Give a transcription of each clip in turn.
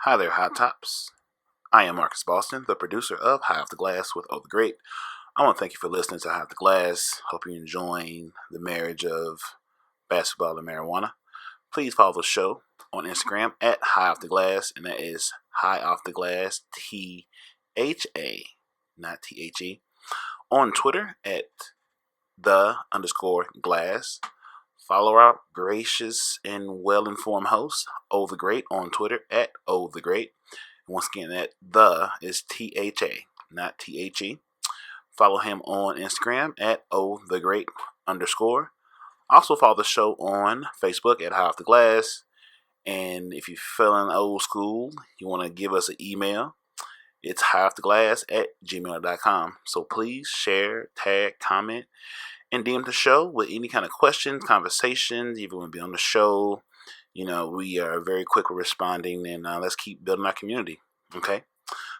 Hi there, Hot Tops. I am Marcus Boston, the producer of High Off the Glass with Oh the Great. I want to thank you for listening to High Off the Glass. Hope you're enjoying the marriage of basketball and marijuana. Please follow the show on Instagram at High Off the Glass, and that is High Off the Glass, THA, not THE. On Twitter at _glass. Follow our gracious and well-informed host, Oh the Great, on Twitter at Oh the Great. Once again, that the is THA, not THE. Follow him on Instagram at Oh the Great _. Also follow the show on Facebook at High Off the Glass. And if you're feeling old school, you want to give us an email, it's highofftheglass@gmail.com. So please share, tag, comment, and DM the show with any kind of questions, conversations. If you want to be on the show, we are very quick with responding, and let's keep building our community. Okay,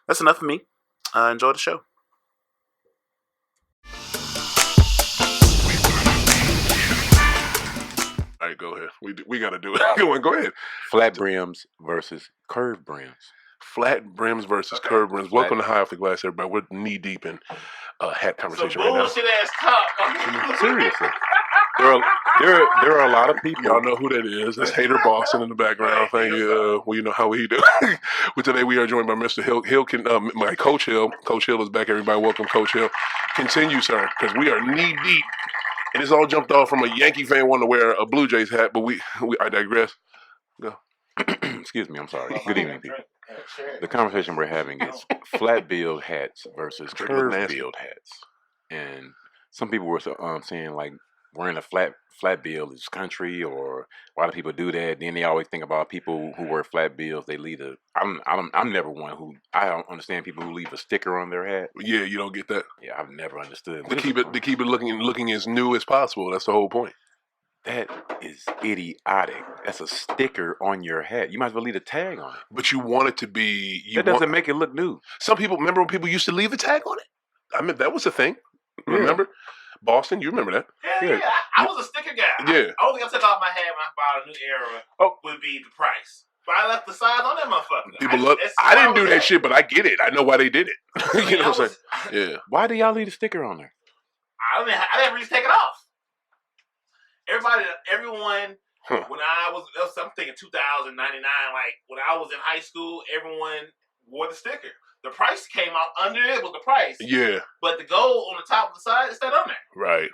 that's enough for me. Enjoy the show. All right, go ahead. We got to do it. Go ahead. Flat brims versus curved brims. Flat brims versus curved brims. Welcome to High Off the Glass, everybody. We're knee deep in hat conversation right now. Bullshit ass talk. Seriously. There are a lot of people. Y'all know who that is. That's Hater Boston in the background. Thank you. Well, you know how we do. But today we are joined by Mr. Hill. My Coach Hill. Coach Hill is back, everybody. Welcome, Coach Hill. Continue, sir, because we are knee deep. And it's all jumped off from a Yankee fan wanting to wear a Blue Jays hat, but I digress. Go. Excuse me, I'm sorry. Good evening, people. The conversation we're having is flat billed hats versus curved billed hats. And some people were saying like wearing a flat bill is country, or why do people do that? Then they always think about people who wear flat bills. They leave I'm never one who I don't understand people who leave a sticker on their hat. Yeah, you don't get that. Yeah, I've never understood. To keep it looking as new as possible. That's the whole point. That is idiotic. That's a sticker on your hat. You might as well leave a tag on it. But you want it to be. That doesn't make it look new. Some people, remember when people used to leave a tag on it? I mean, that was a thing. Remember? Boston, you remember that? Yeah. I was a sticker guy. Yeah. Only thing I took off my hat when I bought a new era would be the price. But I left the size on that motherfucker. I didn't do that shit, but I get it. I know why they did it. You know what I'm saying? Yeah. Why do y'all leave a sticker on there? I didn't really take it off. Everyone, when I'm thinking 2099, like when I was in high school, everyone wore the sticker. The price came out under it was the price. Yeah. But the gold on the top of the side is stayed on there. Right.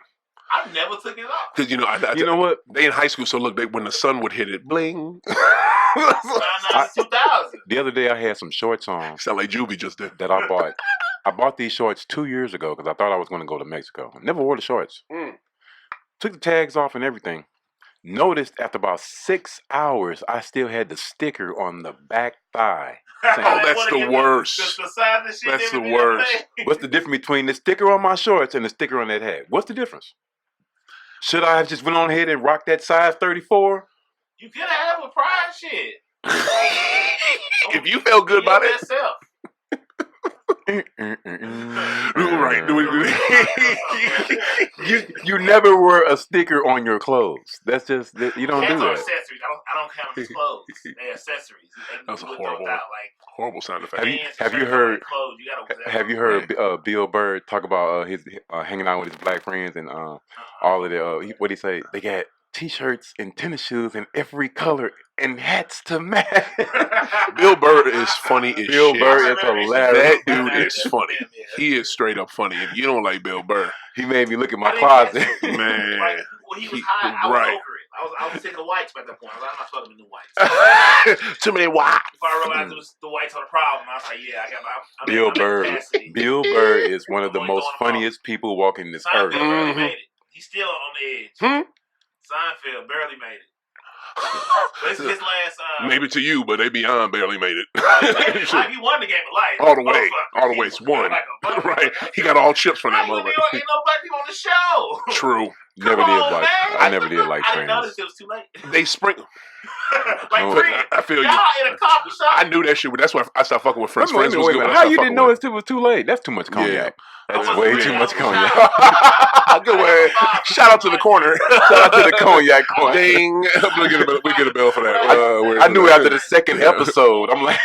I never took it off. Because, you know what? They in high school, so look, when the sun would hit it, bling. 2000. The other day I had some shorts on. Sound like Juvie just did. That I bought. I bought these shorts 2 years ago because I thought I was going to go to Mexico. Never wore the shorts. Took the tags off and everything. Noticed after about 6 hours, I still had the sticker on the back thigh. Oh, that's the worst. That's the worst. What's the difference between the sticker on my shorts and the sticker on that hat? What's the difference? Should I have just went on ahead and rocked that size 34? You could have with pride shit. If you felt good about it. Right. You never wear a sticker on your clothes. That's just you don't do that. Accessories. I don't count them as clothes. They're accessories. That's a horrible sound effect. Have you heard Bill Burr talk about his hanging out with his black friends and all of the what he say? They got T-shirts and tennis shoes in every color and hats to match. Bill Burr is funny as shit. Bill Burr is hilarious. That dude is funny. He is straight up funny. If you don't like Bill Burr, he made me look at my closet. Man. When he was high, I was over it. I was sick of whites by that point. I'm not fucking with new whites. Too many whites. Before I realized it was the whites are the problem, I was like, yeah, I got my Bill Burr. Bill Burr is one of the most funniest people walking this earth. Barely made it. He's still on the edge. Seinfeld barely made it. But it's his last. Maybe to you, but they beyond barely made it. He won the game of life. All the way. It's won. Right. He got all chips from that moment. Ain't no black people on the show. True. I never did like I Friends. didn't notice it was too late. They sprinkle. Friends. I feel you. Y'all in a coffee shop. I knew that shit. That's why I stopped fucking with Friends. Friends was good. How you didn't know it was too late? That's too much cognac. Yeah. That's way too much cognac. Good way. Shout out to the corner. Shout out to the cognac coin. Ding. We get a bill for that. I knew it after the second episode. I'm like,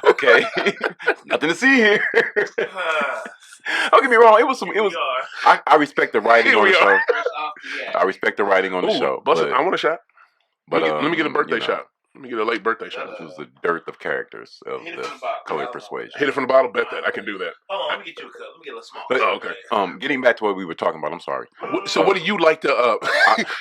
okay, nothing to see here. Don't get me wrong. It was. I respect the writing on the show. I respect the writing on the show. I want a shot. But let me get a birthday shot. Let me get a late birthday shot. This was the dearth of characters of the Code Persuasion. Hit it from the bottle. Bet that I can do that. Hold on, let me get you a cup. Let me get a small. Oh, okay. Getting back to what we were talking about. I'm sorry. So what do you like to?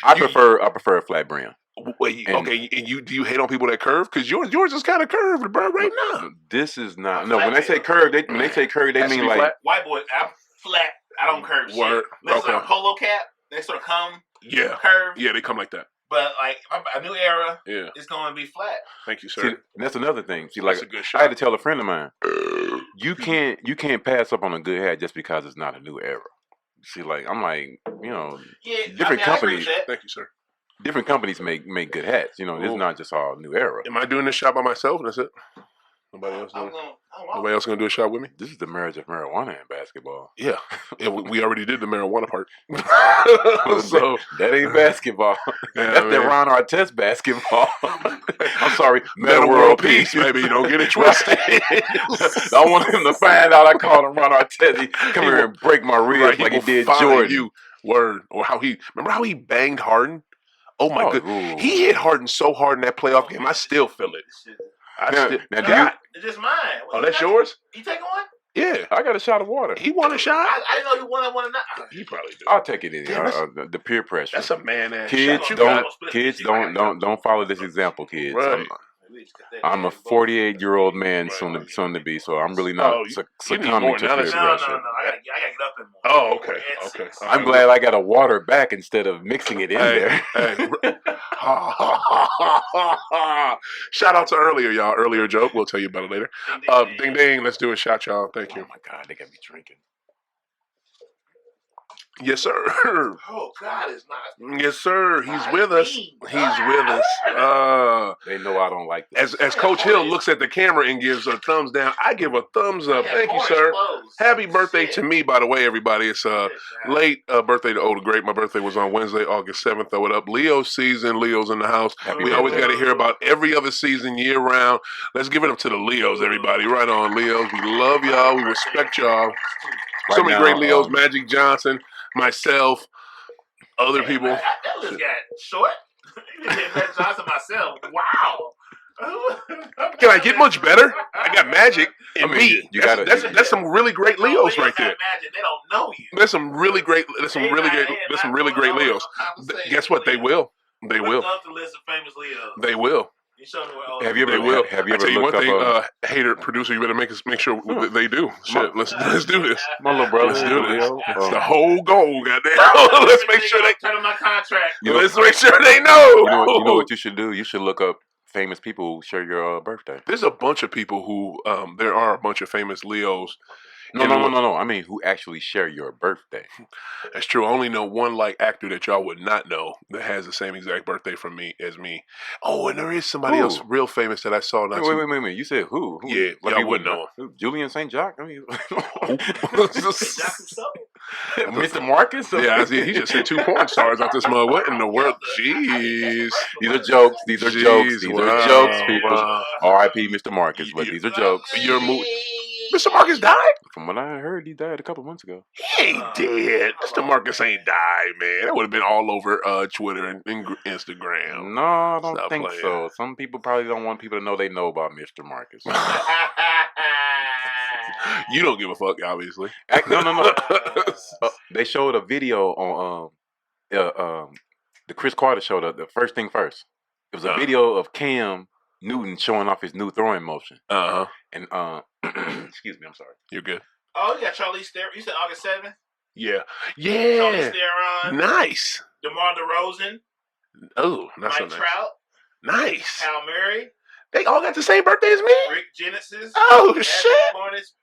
I prefer a flat brim. Wait, okay, and do you hate on people that curve? Because yours is kind of curved, bro, right now. This is not. No, when they say curve, they mean like flat? White boy. I'm flat. I don't curve. Word. Shit. Listen, a polo cap. They sort of come. Yeah. Curve. Yeah, they come like that. But like a new era, yeah, it's going to be flat. Thank you, sir. See, that's another thing. See, like a good shot. I had to tell a friend of mine, you can't pass up on a good hat just because it's not a new era. See, like I'm like, different companies. Thank you, sir. Different companies make good hats. It's not just all new era. Am I doing this shot by myself? That's it. Nobody else doing it? Nobody else gonna do a shot with me? This is the marriage of marijuana and basketball. Yeah, we already did the marijuana part. So that ain't basketball. Yeah, that's the Ron Artest basketball. I'm sorry, Meta World Peace, baby. Don't get it twisted. I want him to find out I called him Ron Artest. He come here and break my ribs like he did Jordan. You. Word. Or remember how he banged Harden? Oh my god, he hit Harden so hard in that playoff game. I still feel it. It's just mine. Oh, that's yours? You taking one? Yeah, I got a shot of water. He won a shot. I didn't know you wanted one or not. He probably did. I'll take it in. The peer pressure. That's a man ass. Kids don't follow this example, kids. Right. I'm a 48-year-old man, soon to be, so I'm really not succumbing to peer pressure. No. I gotta get up in more. Oh, okay. I'm glad I got a water back instead of mixing it in there. Shout out to earlier, y'all. Earlier joke. We'll tell you about it later. Ding ding. Let's do a shot, y'all. Thank you. Oh my God, they got me drinking. Yes, sir. Oh God, it's not. Yes, sir. He's with us. He's with us. They know I don't like this. As Coach Hill looks at the camera and gives a thumbs down, I give a thumbs up. Thank you, sir. Happy birthday to me, by the way, everybody. It's late birthday to Old the Great. My birthday was on Wednesday, August 7th. Throw it up. Leo season. Leo's in the house. We always got to hear about every other season year round. Let's give it up to the Leos, everybody. Right on, Leos. We love y'all. We respect y'all. So many great Leos. Magic Johnson. Myself, other people. That list got short. You did Magic Johnson myself. Wow. Can I get much better? I got Magic and me. That's some really great Leos right there. Magic, they don't know you. There's some really great Leos. Guess what? They will. They will. Look up the list of famous Leos. They will. Have you ever looked up hater producer? You better make sure they do. Shit, let's do this. My little brother. Let's do this. That's the whole goal, goddamn. Let's make sure they turn on my contract. Let's make sure they know. You know what you should do? You should look up famous people who share your birthday. There's a bunch of people who there are a bunch of famous Leos. No. I mean, who actually share your birthday? That's true. I only know one actor that y'all would not know that has the same exact birthday as me. Oh, and there is somebody else real famous that I saw. Wait. You said who? Yeah, y'all wouldn't know. Julian St. Jacques? I mean, Mr. Marcus? Yeah, he just hit 2 porn stars out this mug. What in the world? Jeez. These are jokes. These are jokes, people. R.I.P. Mr. Marcus, but these are jokes. Your movie. Mr. Marcus died? From what I heard, he died a couple months ago. He ain't dead. Mr. Marcus ain't died, man. That would have been all over Twitter and Instagram. No, I don't think so. Some people probably don't want people to know they know about Mr. Marcus. You don't give a fuck, obviously. No. They showed a video on the Chris Carter show, the First Thing First. It was a video of Cam Newton showing off his new throwing motion. Uh-huh. And excuse me, I'm sorry. You're good. Oh, you got Charlize Theron. You said August 7th? Yeah. Charlize Theron. Nice. DeMar DeRozan. Oh, not so Mike nice. Trout. Nice. Hal Murray. They all got the same birthday as me? Rick Genesis. Oh, shit. Hornets,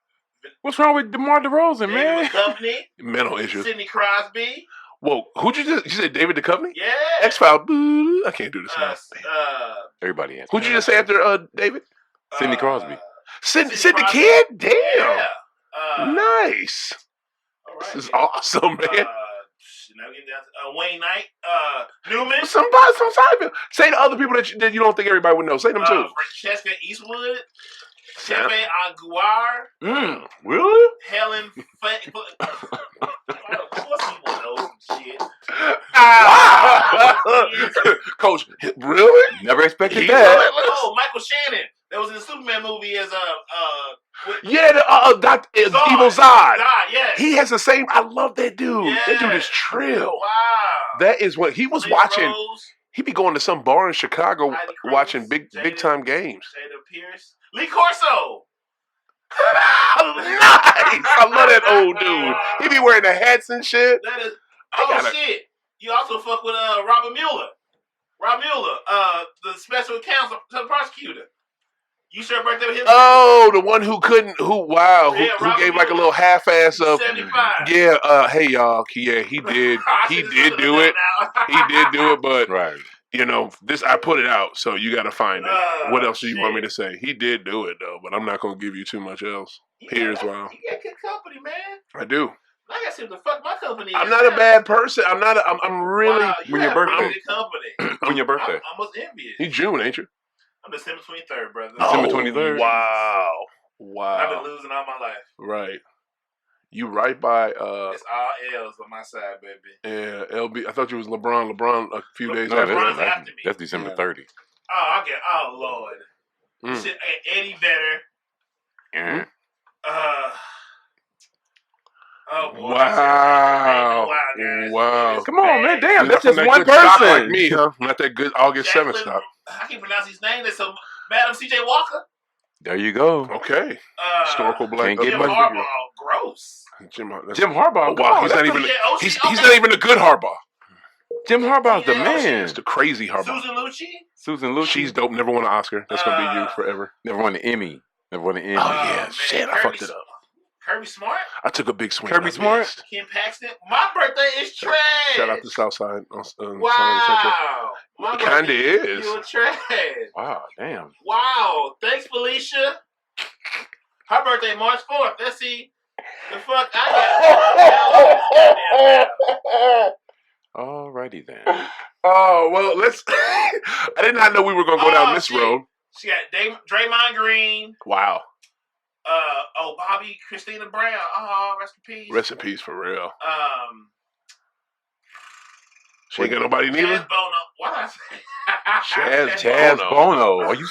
What's wrong with DeMar DeRozan, man? Duchovny. Mental issues. Sidney Crosby. Whoa, who'd you said David Duchovny? Yeah. X-File. I can't do this now. Everybody has. Who'd you just say after David? Sidney Crosby. Sidney Kid? Damn. Yeah. Nice. All right, this is awesome, man. Now getting down to Wayne Knight, Newman, Some Seinfeld. Say the other people that you don't think everybody would know. Say them too. Francesca Eastwood, Pepe Aguilar, Really? Helen. Of course, he will know some shit. Coach, really? Never expected that. Oh, Michael Shannon. That was in the Superman movie as Dr. Evil Zod. Zod, yes. He has the same. I love that dude. Yes. That dude is trill. Wow. That is what he was Lynn watching. Rose, He be going to some bar in Chicago Heidi Cruz, watching big time games. Jada Pierce, Lee Corso. Nice. I love that old dude. He be wearing the hats and shit. That is. Shit. You also fuck with Robert Mueller. Rob Mueller, the special counsel to the prosecutor. You share a birthday with him? Oh, the one who couldn't, who Robert gave like a Mueller. little half-ass of. 75. Yeah, hey y'all, yeah, he did. He did do it. He did do it, but Right. you know, I put it out, so you got to find it. What else do you want me shit. to say? He did do it though, but I'm not gonna give you too much else. Here's why. You got good company, man. I do. I gotta see what the fuck my company is. I'm not a bad person. I'm really. Wow, When your birthday? Good company. When your birthday? I'm almost envious. You June, ain't you? I'm December 23rd, brother. December 23rd? Wow. I've been losing all my life. Right. You right by It's all L's on my side, baby. yeah, LB. I thought you was LeBron. LeBron a few days No, after. LeBron's that. after me. that's December Yeah. 30. Oh Lord. Mm. Shit, Eddie Vedder. Yeah. Oh boy. Wow. Guys. Wow. It's Come on, man. bad. Damn, that's Not just from one that good stock person. like me, huh? Not that good August 7th Jacqueline- stock. I can't pronounce his name. That's so Madam C.J. Walker. There you go. Okay. Historical black. Can't get Jim much Harbaugh. bigger. Gross. Jim Harbaugh. Oh, wow, he's not even. He's not even a good Harbaugh. Jim Harbaugh's the Yeah, man. It's the crazy Harbaugh. Susan Lucci. Susan Lucci. She's dope. Never won an Oscar. That's gonna be you forever. Never won an Emmy. Never won an Emmy. Oh yeah, man, shit, I fucked it up. Kirby Smart. I took a big swing. Kirby I Smart? missed. Kim Paxton. My birthday is trash. Shout out to Southside. Wow. My It kinda birthday is. You're trash. Wow, damn. Wow. Thanks, Felicia. Her birthday March 4th. Let's see the fuck I got. Alrighty then. Oh well, let's. I did not know we were gonna go down this shit. road. She got Draymond Green. Wow. Bobby Christina Brown. Oh, rest in peace. Rest in peace for real. Chaz She ain't got nobody neither. Bono. What did I say? Chaz Bono. Are you?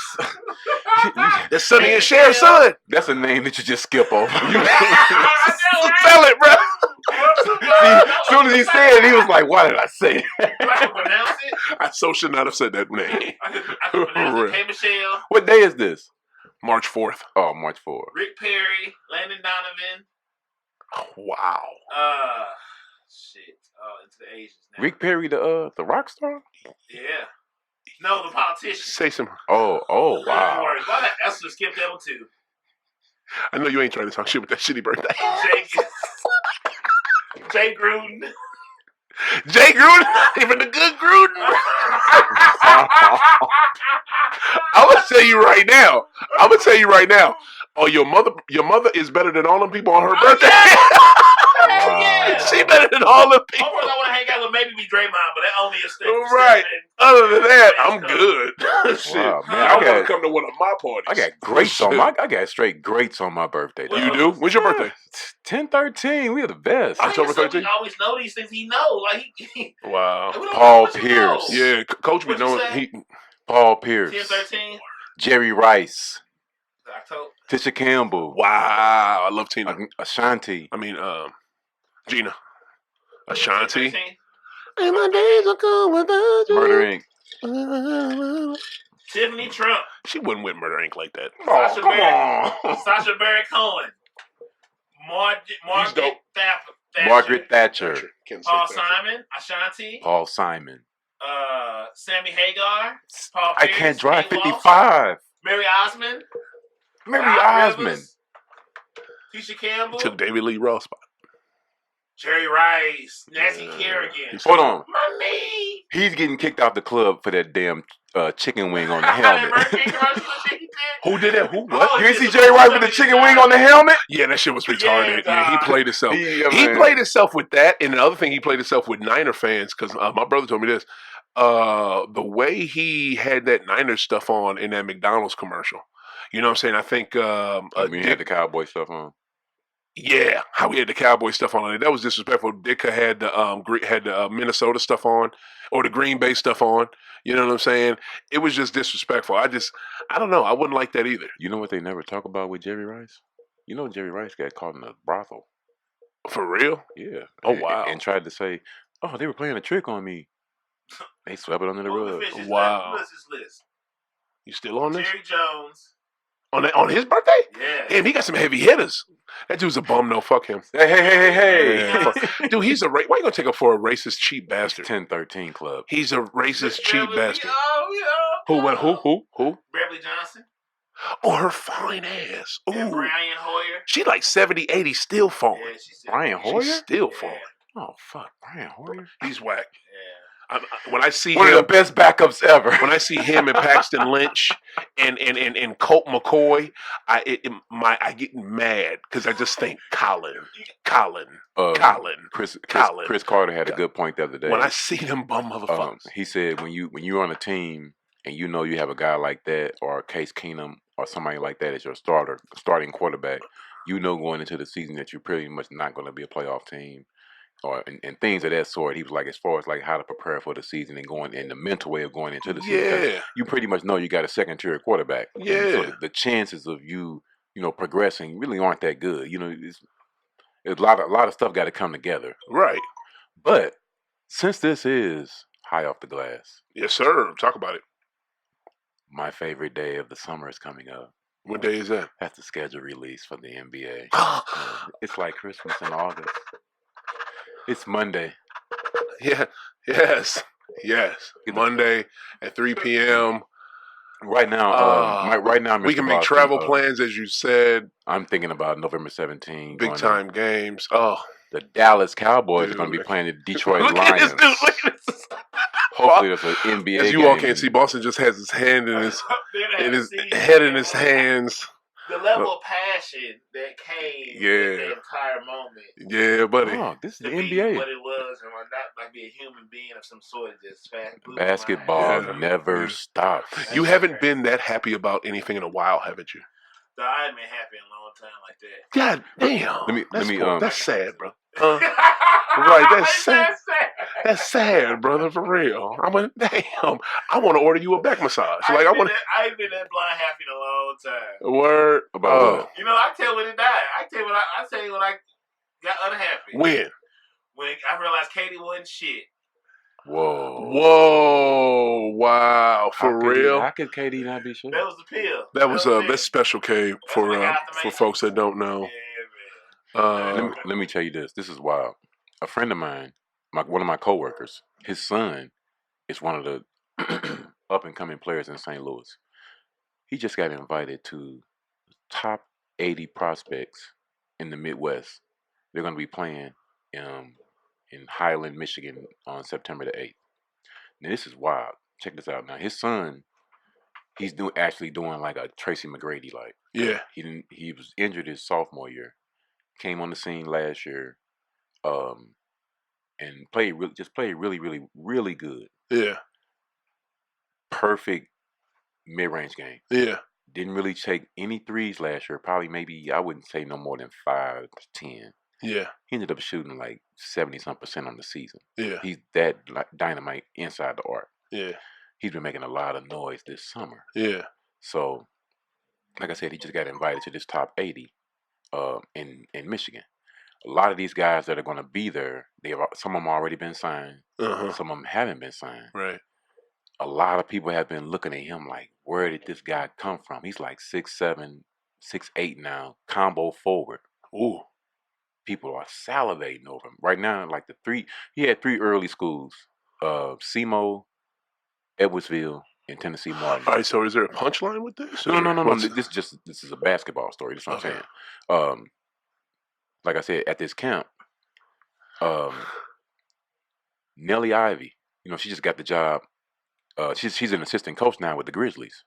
That's Sonny and Cher's son. That's a name that you just skip over. I know, right? Spell it, bro. As soon as he said it, he was like, "Why did I say it?" I can pronounce it. I so should not have said that name. I can pronounce it. Hey, Michelle. What day is this? March 4th. Oh, March 4th. Rick Perry. Landon Donovan. Wow. Shit. Into the Asians now. Rick Perry, the rock star. Yeah. No, the politician. Say some. Oh, wow. Why did Esther skip that one too? I know you ain't trying to talk shit with that shitty birthday. Jay Gruden. Jay Gruden, even the good Gruden. I'm gonna tell you right now. Oh, your mother is better than all them people on her birthday. Wow. Yeah. She better than all the people. Of course, I want to hang out with maybe be Draymond, but that only is Right. Other than that, I'm good. Shit. Wow, man, I want to come to one of my parties. I got greats on my. I got straight greats on my birthday. Well, You do? When's your birthday? 10/13. We are the best. October 13th? He always know these things. He know, like he. Wow. we don't Paul know what you know. Pierce. Yeah, Coach be What'd you knowing say? he. Paul Pierce. 10-13. Jerry Rice. October. Tisha Campbell. Wow, I love Tina. Ashanti. I mean, Gina. Ashanti. 10-13. And my days are gone without you. Murder Inc. Tiffany Trump. She wouldn't win Murder Inc. like that. Sasha come Baron. on. Sasha Baron Cohen. dope. Margaret Thatcher. Can't say Paul Thatcher. Simon. Ashanti. Paul Simon. Sammy Hagar. Paul I Pierce, can't drive King Walsh, 55. Mary Osmond. Mary Doc Osmond. Rivers, Tisha Campbell. Took David Lee Ross spot. Jerry Rice. Nancy Yeah. Kerrigan. He's- Hold on. My knee. He's getting kicked out the club for that damn chicken wing on the helmet. Who did that? Who? What? You didn't see Jerry Rice with the chicken wing on the helmet? Yeah, that shit was retarded. Yeah, he played himself. He Played himself with that, and the other thing, he played himself with Niner fans because my brother told me this. The way he had that Niners stuff on in that McDonald's commercial. You know what I'm saying? I think he had the cowboy stuff on. Yeah, how he had the cowboy stuff on it. That was disrespectful. Ditka had the Minnesota stuff on, or the Green Bay stuff on. You know what I'm saying? It was just disrespectful. I don't know. I wouldn't like that either. You know what they never talk about with Jerry Rice? You know Jerry Rice got caught in a brothel. For real? Yeah. Oh, wow. And tried to say, "Oh, they were playing a trick on me." They swept it under the rug. Wow. What's his list? You still on this? Jerry Jones. On his birthday? Yeah. Damn, he got some heavy hitters. That dude's a bum. No, fuck him. Hey. Yeah, dude, he's a why you gonna take him for a racist cheap bastard? 10-13 club. He's a racist cheap bastard. Who? Who? Beverly Johnson. Oh, her fine ass. Ooh. And Brian Hoyer. She like 70, 80, still falling. Yeah, she's Brian Hoyer? She's still falling. Oh, fuck. Brian Hoyer? He's whack. Yeah. When I see one him, of the best backups ever. When I see him and Paxton Lynch and Colt McCoy, I get mad because I just think Colin. Chris Carter had a good point the other day. When I see them bum motherfuckers, he said when you're on a team and you know you have a guy like that or Case Keenum or somebody like that as your starting quarterback, you know going into the season that you're pretty much not going to be a playoff team. And things of that sort. He was like, as far as like how to prepare for the season and going in the mental way of going into the season. You pretty much know you got a second tier quarterback. Yeah. So the chances of you progressing really aren't that good. You know, it's a lot of stuff got to come together. Right. But since this is high off the glass. Yes, sir. Talk about it. My favorite day of the summer is coming up. What day is that? That's the schedule release for the NBA. It's like Christmas in August. It's Monday. Yeah. Yes. Monday at 3 p.m. Right now, Mr. we can make travel plans, as you said. I'm thinking about November 17th. Big time games. Oh, the Dallas Cowboys are going to be playing the Detroit Lions. Look at this. Hopefully, there's an NBA. As you all can't see, Boston just has his hand in his head in his hands. The level of passion that came with the entire moment. Yeah, buddy. Oh, this is the NBA. What it was, and not like be a human being of some sort. Just basketball never stops. You haven't been that happy about anything in a while, haven't you? I haven't been happy in a long time like that. God damn. That's sad, bro. Right, that's sad. That's sad, brother, for real. I mean, damn. I want to order you a back massage. I ain't been that blind happy in a long time. Word about what? You know, I tell you when it died. I tell you when I got unhappy. When I realized Katie wasn't shit. Whoa! Wow! For real? How could KD not be shit? That was the pill. That's Special K for folks that don't know. Yeah, man. Let me tell you this. This is wild. A friend of mine, one of my coworkers, his son is one of the up and coming players in St. Louis. He just got invited to top 80 prospects in the Midwest. They're going to be playing in Highland, Michigan on September the 8th. Now, this is wild. Check this out. Now, his son, he's actually doing like a Tracy McGrady like. Yeah. He was injured his sophomore year. Came on the scene last year, and played really, really, really good. Yeah. Perfect mid-range game. Yeah. Didn't really take any threes last year. Probably maybe I wouldn't say no more than 5 to 10. Yeah. He ended up shooting like 70-some% on the season. Yeah. He's that dynamite inside the arc. Yeah. He's been making a lot of noise this summer. Yeah. So, like I said, he just got invited to this top 80 in Michigan. A lot of these guys that are going to be there, some of them already been signed. Uh-huh. Some of them haven't been signed. Right. A lot of people have been looking at him like, where did this guy come from? He's like 6'7", 6'8" now, combo forward. Ooh. People are salivating over him. Right now, like he had 3 early schools, SEMO, Edwardsville, and Tennessee Martin. All right, so is there a punchline with this? No. This is a basketball story. That's what I'm saying. Like I said, at this camp, Nellie Ivy, she just got the job she's an assistant coach now with the Grizzlies.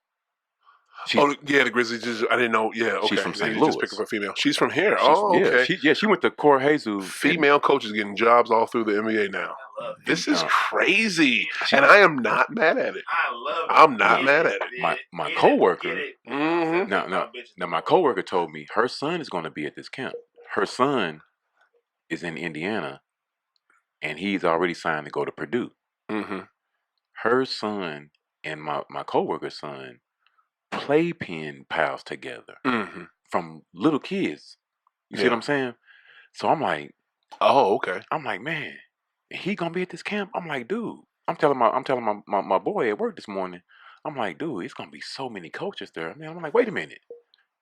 The Grizzlies. I didn't know. Yeah, okay. She's from St. Just Louis. pick up a female. She's from here. Okay. Yeah, She went to Core Jesus. Female coaches getting jobs all through the NBA now. This is crazy, and I am not mad at it. I love it. I'm not mad at it. My coworker. Mm-hmm. Now my coworker told me her son is going to be at this camp. Her son is in Indiana, and he's already signed to go to Purdue. Mm-hmm. Her son and my coworker's son play pen pals together from little kids. You see what I'm saying? So I'm like, oh, okay. I'm like, man, he gonna be at this camp? I'm like, dude. I'm telling my boy at work this morning. I'm like, dude, it's gonna be so many coaches there. Man, I'm like, wait a minute.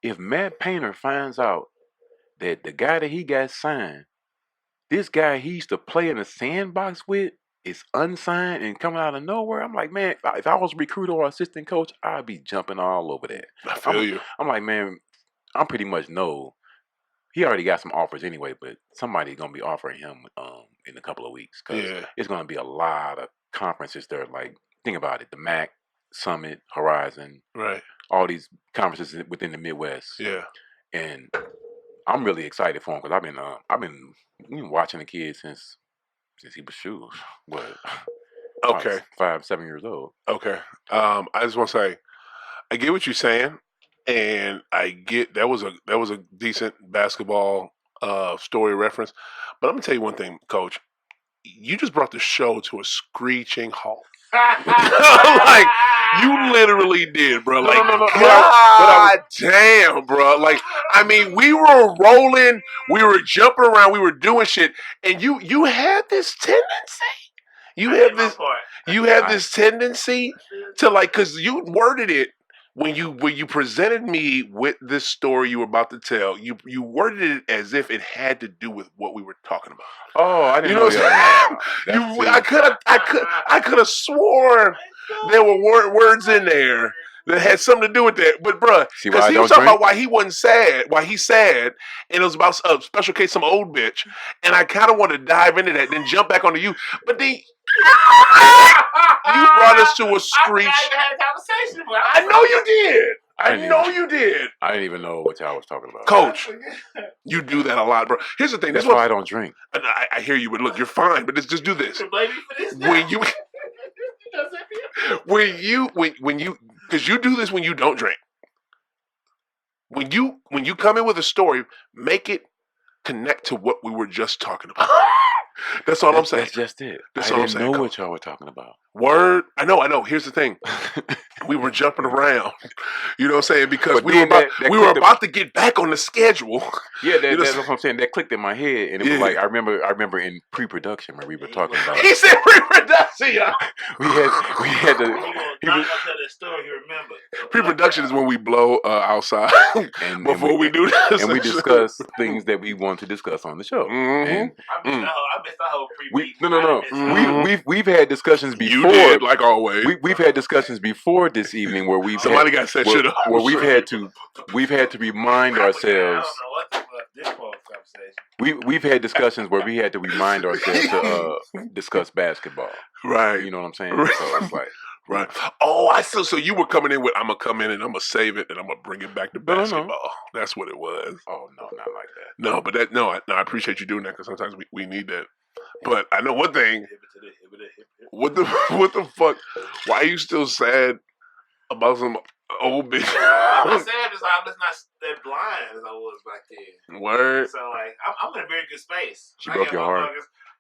If Matt Painter finds out that the guy that he got signed, this guy he used to play in the sandbox with, is unsigned and coming out of nowhere, I'm like, man, if I was a recruiter or assistant coach, I'd be jumping all over that. I feel you. I'm like, man, I'm pretty much know he already got some offers anyway, but somebody's gonna be offering him in a couple of weeks because it's gonna be a lot of conferences there. Like, think about it: the MAC, Summit, Horizon, right? All these conferences within the Midwest. Yeah, and I'm really excited for him because I've been watching the kid since he was what? Okay, 5-7 years old. Okay, I just want to say, I get what you're saying. And I get that was a decent basketball story reference, but I'm gonna tell you one thing, Coach. You just brought the show to a screeching halt. Like you literally did, bro. Like God damn, bro. Like I mean, we were rolling, we were jumping around, we were doing shit, and you had this tendency. You had this tendency to like, cause you worded it. When you presented me with this story you were about to tell, you worded it as if it had to do with what we were talking about. Oh, I didn't know that. I could have sworn there were words in there that had something to do with that. But bruh, because he was talking about why he wasn't sad, why he's sad, and it was about a special case, some old bitch, and I kind of want to dive into that, then jump back onto you, but then. You brought us to a screech. I know you did. You did. I didn't even know what y'all was talking about. Coach, you do that a lot, bro. Here's the thing. That's why I don't drink. I hear you, but look, you're fine. But just do this. Because you do this when you don't drink. When you come in with a story, make it connect to what we were just talking about. That's all I'm saying. That's just it. That's all I'm didn't saying. know what y'all were talking about. Word. I know. Here's the thing. We were jumping around. You know what I'm saying? Because we were about to get back on the schedule. Yeah, that's what I'm saying. That clicked in my head, and it was like I remember in pre-production when we were talking about. He said pre-production. we had to. Not gonna tell that story. You remember? Pre-production is when we blow outside and before we do this, and we discuss things that we want to discuss on the show. Mm-hmm. I missed that whole pre-week. No. We've had discussions before. You did, like always. We've had discussions before this evening where somebody got set shit up. Where we've had to remind ourselves. We've had discussions where we had to remind ourselves to discuss basketball. Right. You know what I'm saying? Right. So it's like. Right. Oh, I see. So you were coming in with, I'm going to come in and I'm going to save it and I'm going to bring it back to basketball. No. That's what it was. Oh, no, not like that. No, but I appreciate you doing that because sometimes we need that. But I know one thing. What the fuck? Why are you still sad about some old bitch? I'm sad because I'm just not that blind as I was back then. Word. So, like, I'm in a very good space. She broke your heart.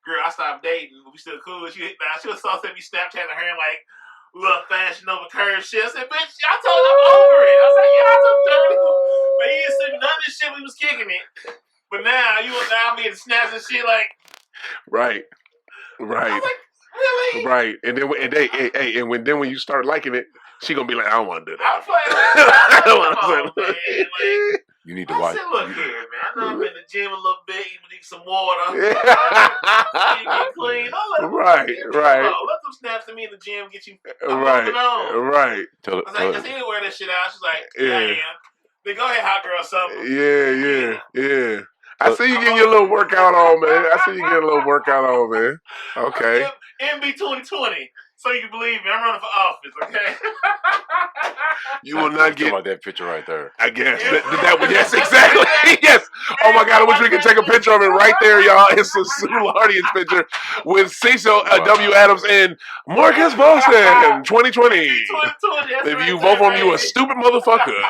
Girl, I stopped dating. We still cool. She was saw me Snapchatting her and like, little fashion over curve shit. I said, bitch, I told you I'm over it. I was like, yeah, I'm so dirty. But you didn't see none of this shit we was kicking it. But now me in snaps and shit like. Right. I was like, really? Right. And then when you start liking it, she gonna be like, I don't want to do that. I'm playing. Come on, man. Like, you need to watch. I said, look here, man. I know I'm in the gym a little bit, eating some water. Get clean. Right. Let them snaps to me in the gym get you. Right. I was like, I see you wear that shit out. She's like, yeah, I am. Then go ahead, hot girl, something. Yeah. I see you getting your little workout on, man. I see you getting a little workout on, man. Okay. MB 2020. So you can believe me, I'm running for office, okay? You will not Talking get about that picture right there. I guess yes, exactly. Yes. Oh my God! I wish we could take a picture of it right there, y'all. It's a Sue Lardian's picture with Cecil W. Adams and Marcus Boston, 2020. If you vote for him, you a stupid motherfucker.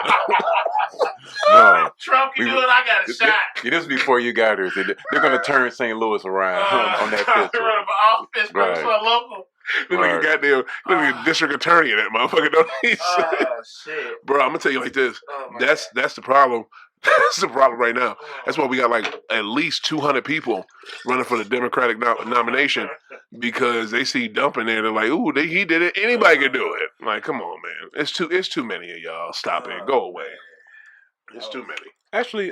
No. Trump can do it. I got a shot. This is before you got here. They're going to turn St. Louis around on that picture. Running for office, Right. for a local. Look like a goddamn, look like a district attorney in that motherfucker, don't he? Oh shit, bro! I'm gonna tell you like this. That's That's the problem. That's the problem right now. That's why we got like at least 200 people running for the Democratic nomination because they see Dump in there. They're like, "Ooh, he did it. Anybody can do it." Like, come on, man. It's too many of y'all. Stop it. Go away. It's too many. Actually,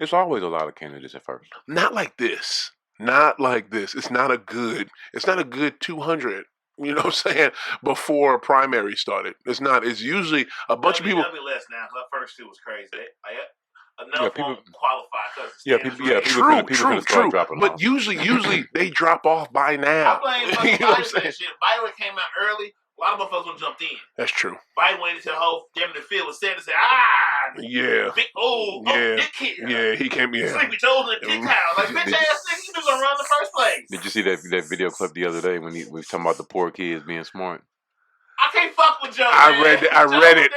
it's always a lot of candidates at first. Not like this. Not like this. It's not a good 200. You know what I'm saying? Before primary started. It's not. It's usually a bunch of people. It'll be less now because that first two was crazy. Enough people won't qualify because True. But usually they drop off by now. I blame you know what I'm saying? shit. Biden came out early. A lot of motherfuckers would jumped in. That's true. Biden waited till the whole Damon Hill was said and said, yeah, big Dick kid. Yeah, he came. Yeah, Sleepy Joe's in the dick house. Like, bitch ass nigga, you just gonna run in the first place. Did you see that video clip the other day when we was talking about the poor kids being smart? I can't fuck with Joe. I read it.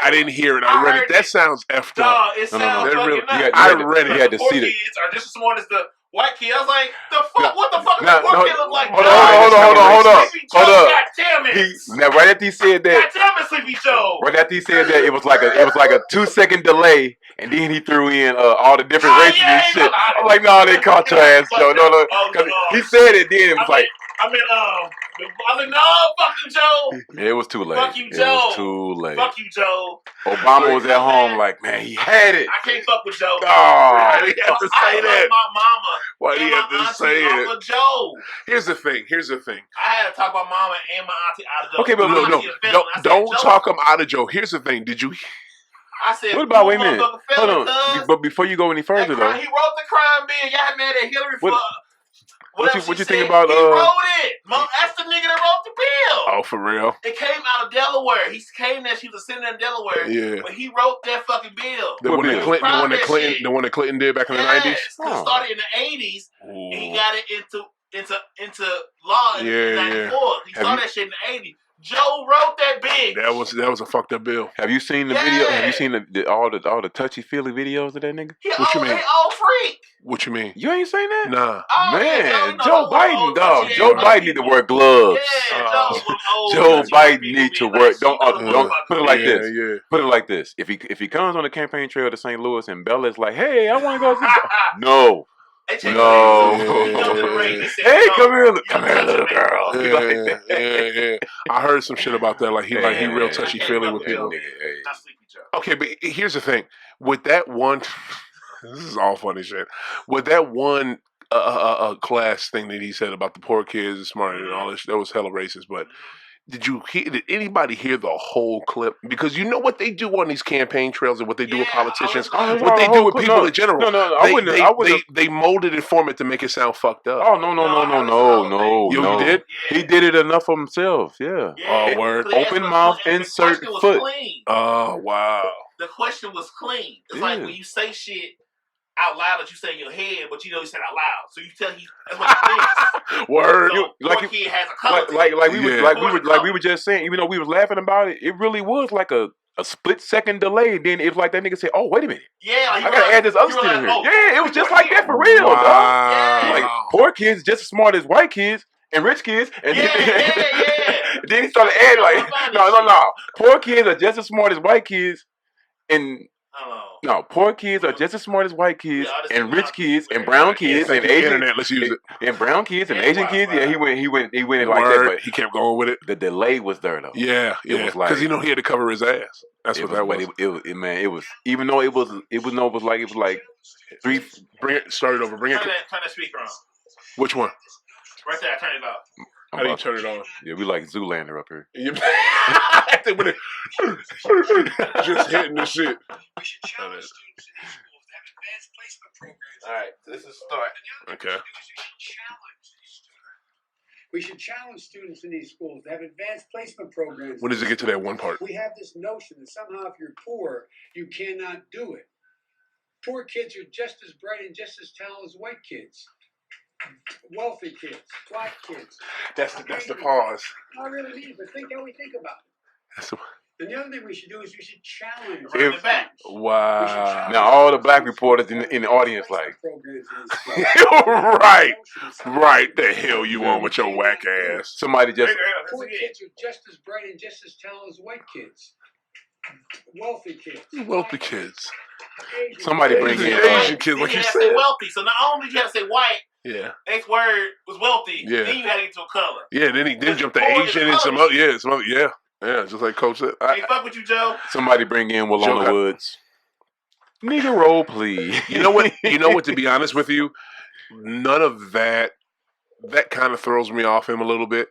I didn't hear it. I read it. That sounds effed up. Dog, it sounds fucking nuts. I read it. You had to see it. The poor kids are just as smart as the white kid. I was like, the fuck? What the fuck does the poor kid look like? Hold up. God damn it. Now, right after he said that, God damn it, Sleepy Joe. right after he said that, it was like a 2-second delay, and then he threw in all the different races and shit. I'm like, no, they caught your ass, Joe. No, because he said it. Then it was like. I mean, no, fuck you, Joe. It was too late. Fuck you, Joe. It was too late. Fuck you, Joe. Obama was at home like, man, he had it. I can't fuck with Joe. Oh, why do you have to say that? My mama. Why do you have to say it? Joe. Here's the thing. I had to talk my mama and my auntie out of Joe. Okay, but don't talk them out of Joe. Here's the thing. Did you? I said, what about, wait a minute. Hold on. But before you go any further, though. He wrote the crime bill. Y'all mad at Hillary for... What you think about? He wrote it. That's the nigga that wrote the bill. Oh, for real? It came out of Delaware. He came there. She was sitting in Delaware. Yeah. But he wrote that fucking bill. The one that Clinton did back in the 90s. It started in the 80s. And he got it into law in 94. He started that shit in the 80s. Joe wrote that bitch. That was a fucked up bill. Have you seen the video? Have you seen all the touchy feely videos of that nigga? What you mean? Old freak. What you mean? You ain't seen that? Nah. Man, Joe Biden, dog. Joe Biden need to wear gloves. Yeah, Joe Biden need to work. Don't put it like this. Yeah. Put it like this. If he comes on the campaign trail to St. Louis and Bella's like, hey, I want to go see. No. No. Hey, come here, little girl. Yeah. I heard some shit about that. Like he real touchy feely with people. Okay, but here's the thing. With that one, this is all funny shit. With that one class thing that he said about the poor kids and smart and all this, that was hella racist. But did anybody hear the whole clip? Because you know what they do on these campaign trails and what they do with politicians, what they do with people in general. No, I wouldn't. They molded it for it to make it sound fucked up. Oh no! You did? He did it enough for himself. Yeah. Oh, word. Open mouth, insert foot. Oh, wow. The question was clean. It's like when you say shit out loud that you say in your head, but you know you said out loud. So you tell that's what he thinks. Word. So like kid has a color. We were just saying, even though we was laughing about it, it really was like a split second delay. Then it was like that nigga said, "Oh, wait a minute, I gotta add this other shit in here." Yeah, it was just like that for real, dog. Yeah. Like poor kids just as smart as white kids and rich kids, and then he started adding like, no, poor kids are just as smart as white kids, and no, poor kids are just as smart as white kids, and rich kids, and brown kids, and Asian. Internet, let's use it. And brown kids and Asian kids. Yeah, he went it like that. But he kept going with it. The delay was there though. Yeah, was like because he had to cover his ass. That's what that was. It was even though it was like three. Bring it. Start it over. Bring it. Turn that speaker on. Which one? Right there. Turn it off. How do you turn it on? Yeah, we like Zoolander up here. Just hitting the shit. All right, so this is start. Okay. We should challenge students in these schools to have advanced placement programs. When does it get to that one part? We have this notion that somehow if you're poor, you cannot do it. Poor kids are just as bright and just as talented as white kids. Wealthy kids, black kids. That's the pause. No, I really mean it, but think how we think about it. And the other thing we should do is we should challenge. Wow. Now all the black reporters in the audience like, right. The hell you on with your whack ass? Somebody just. Poor kids are just as bright and just as talented as white kids. Wealthy kids. Wealthy kids. Somebody bring in Asian kids, like you said. Say wealthy. So not only did you have to say white, yeah. Next word was wealthy. Yeah. Then you got to get to a color. Yeah. Then he jumped to Asian and some other. Yeah. Yeah. Just like Coach said. Hey, fuck with you, Joe. Somebody bring in Walona Woods. Nigga, roll, please. You know what? To be honest with you, none of that kind of throws me off him a little bit.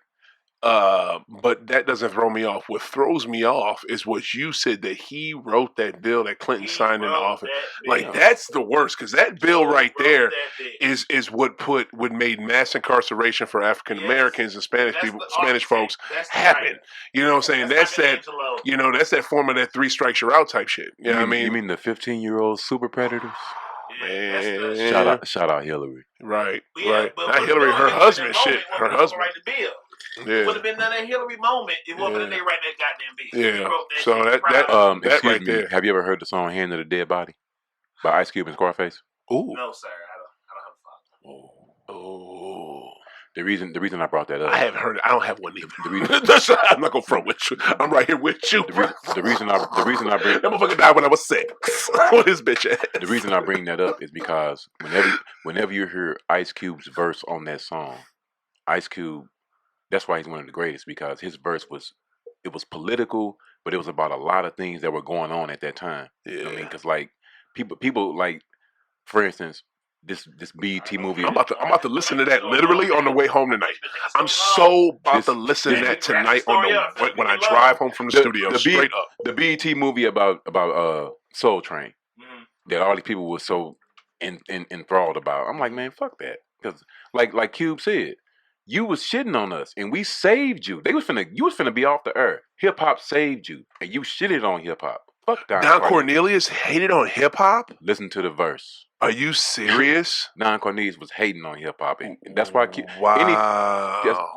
But that doesn't throw me off. What throws me off is what you said, that he wrote that bill that Clinton signed in office. Like, that's the worst, because that bill right there is what made mass incarceration for African Americans and Spanish folks happen. You know what I'm saying? That's that. That's that form of that 3 strikes you're out type shit. You know what I mean? You mean the 15-year-old super predators? Man. Shout out Hillary. Right. Not Hillary, her husband. Shit, her husband. Write the bill. Yeah. It would have been that Hillary moment. It wasn't in there writing that goddamn bill. Yeah. So that excuse right me. there. Have you ever heard the song "Hand of the Dead Body" by Ice Cube and Scarface? Ooh. No, sir. I don't have a father. Oh. The reason I brought that up. I haven't heard it. I don't have one either. I'm not gonna front with you. I'm right here with you. The reason I bring that motherfucker died when I was 6. With his bitch ass. The reason I bring that up is because whenever you hear Ice Cube's verse on that song, Ice Cube, that's why he's one of the greatest, because his verse was political, but it was about a lot of things that were going on at that time. Yeah. You know what I mean, because like people like, for instance, this BET movie. I'm about to listen to that literally on the way home tonight. I'm so about to listen to that tonight when I drive home from the studio. Straight up. The BET movie about Soul Train that all these people were so enthralled about. I'm like, man, fuck that, because like Cube said, you was shitting on us, and we saved you. You was finna be off the earth. Hip hop saved you, and you shitted on hip hop. Fuck Don Cornelius hated on hip hop. Listen to the verse. Are you serious? Don Cornelius was hating on hip hop, and that's why. Wow.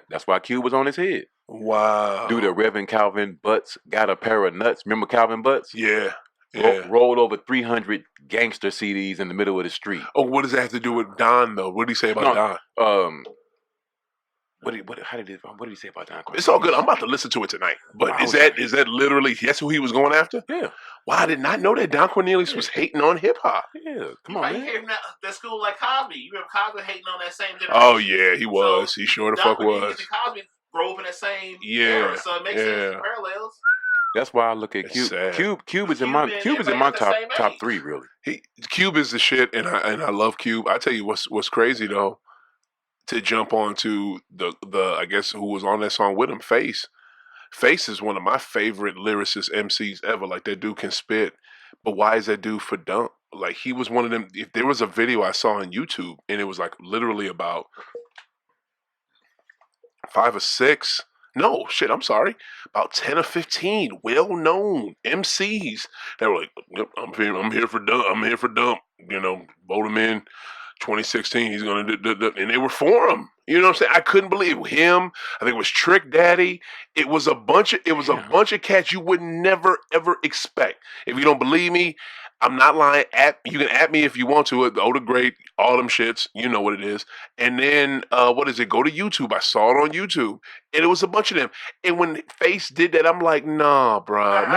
That's why Cube was on his head. Wow. Dude, the Reverend Calvin Butts got a pair of nuts. Remember Calvin Butts? Yeah. Rolled over 300 gangster CDs in the middle of the street. Oh, what does that have to do with Don though? What did he say about Don? What did he say about Don Cornelius? It's all good. I'm about to listen to it tonight. But is that literally that's who he was going after? Yeah. Wow, I did not know that Don Cornelius was hating on hip hop. Yeah, come on, man. You hear that school like Cosby. You remember Cosby hating on that same generation? Oh yeah, he was. So, he sure the fuck was. Cosby grew up in that same era, so it makes sense. Parallels. That's why I look at Cube. Cube is in my top 3 really. Cube is the shit, and I love Cube. I tell you what's crazy though. To jump onto the I guess who was on that song with him, Face. Face is one of my favorite lyricist MCs ever. Like, that dude can spit. But why is that dude for dump? Like, he was one of them. If there was a video I saw on YouTube, and it was like literally about 5 or 6. No, shit, I'm sorry. About 10 or 15 well-known MCs that were like, yep, I'm here for dump. I'm here for dump. You know, vote him in. 2016, he's gonna do, and they were for him. You know what I'm saying? I couldn't believe him. I think it was Trick Daddy. It was a bunch of cats you would never ever expect. If you don't believe me, I'm not lying. You can at me if you want to. The Great, all them shits. You know what it is. And then what is it? Go to YouTube. I saw it on YouTube, and it was a bunch of them. And when Face did that, I'm like, nah, bro,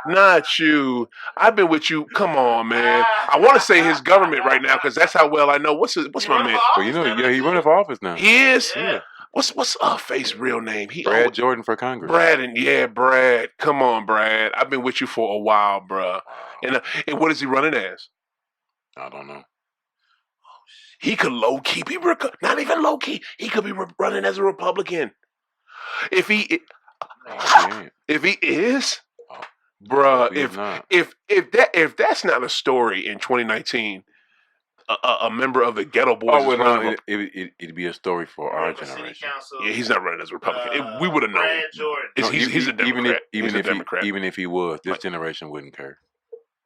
not you. I've been with you. Come on, man. I want to say his government right now because that's how well I know. What's my man? Well, you know, yeah, he running for office now. He is. Yeah. What's Face real name? Brad Jordan for Congress. Brad. Come on, Brad. I've been with you for a while, bruh. And what is he running as? I don't know. He could low key be not even low key. He could be running as a Republican. If he is, bruh. If that's not a story in 2019. a member of the Ghetto Boys. Oh, well, no, it'd be a story for our generation. Yeah, he's not running as a Republican. We would have known. Brad Jordan. He's a Democrat. Even if he was, this generation wouldn't care.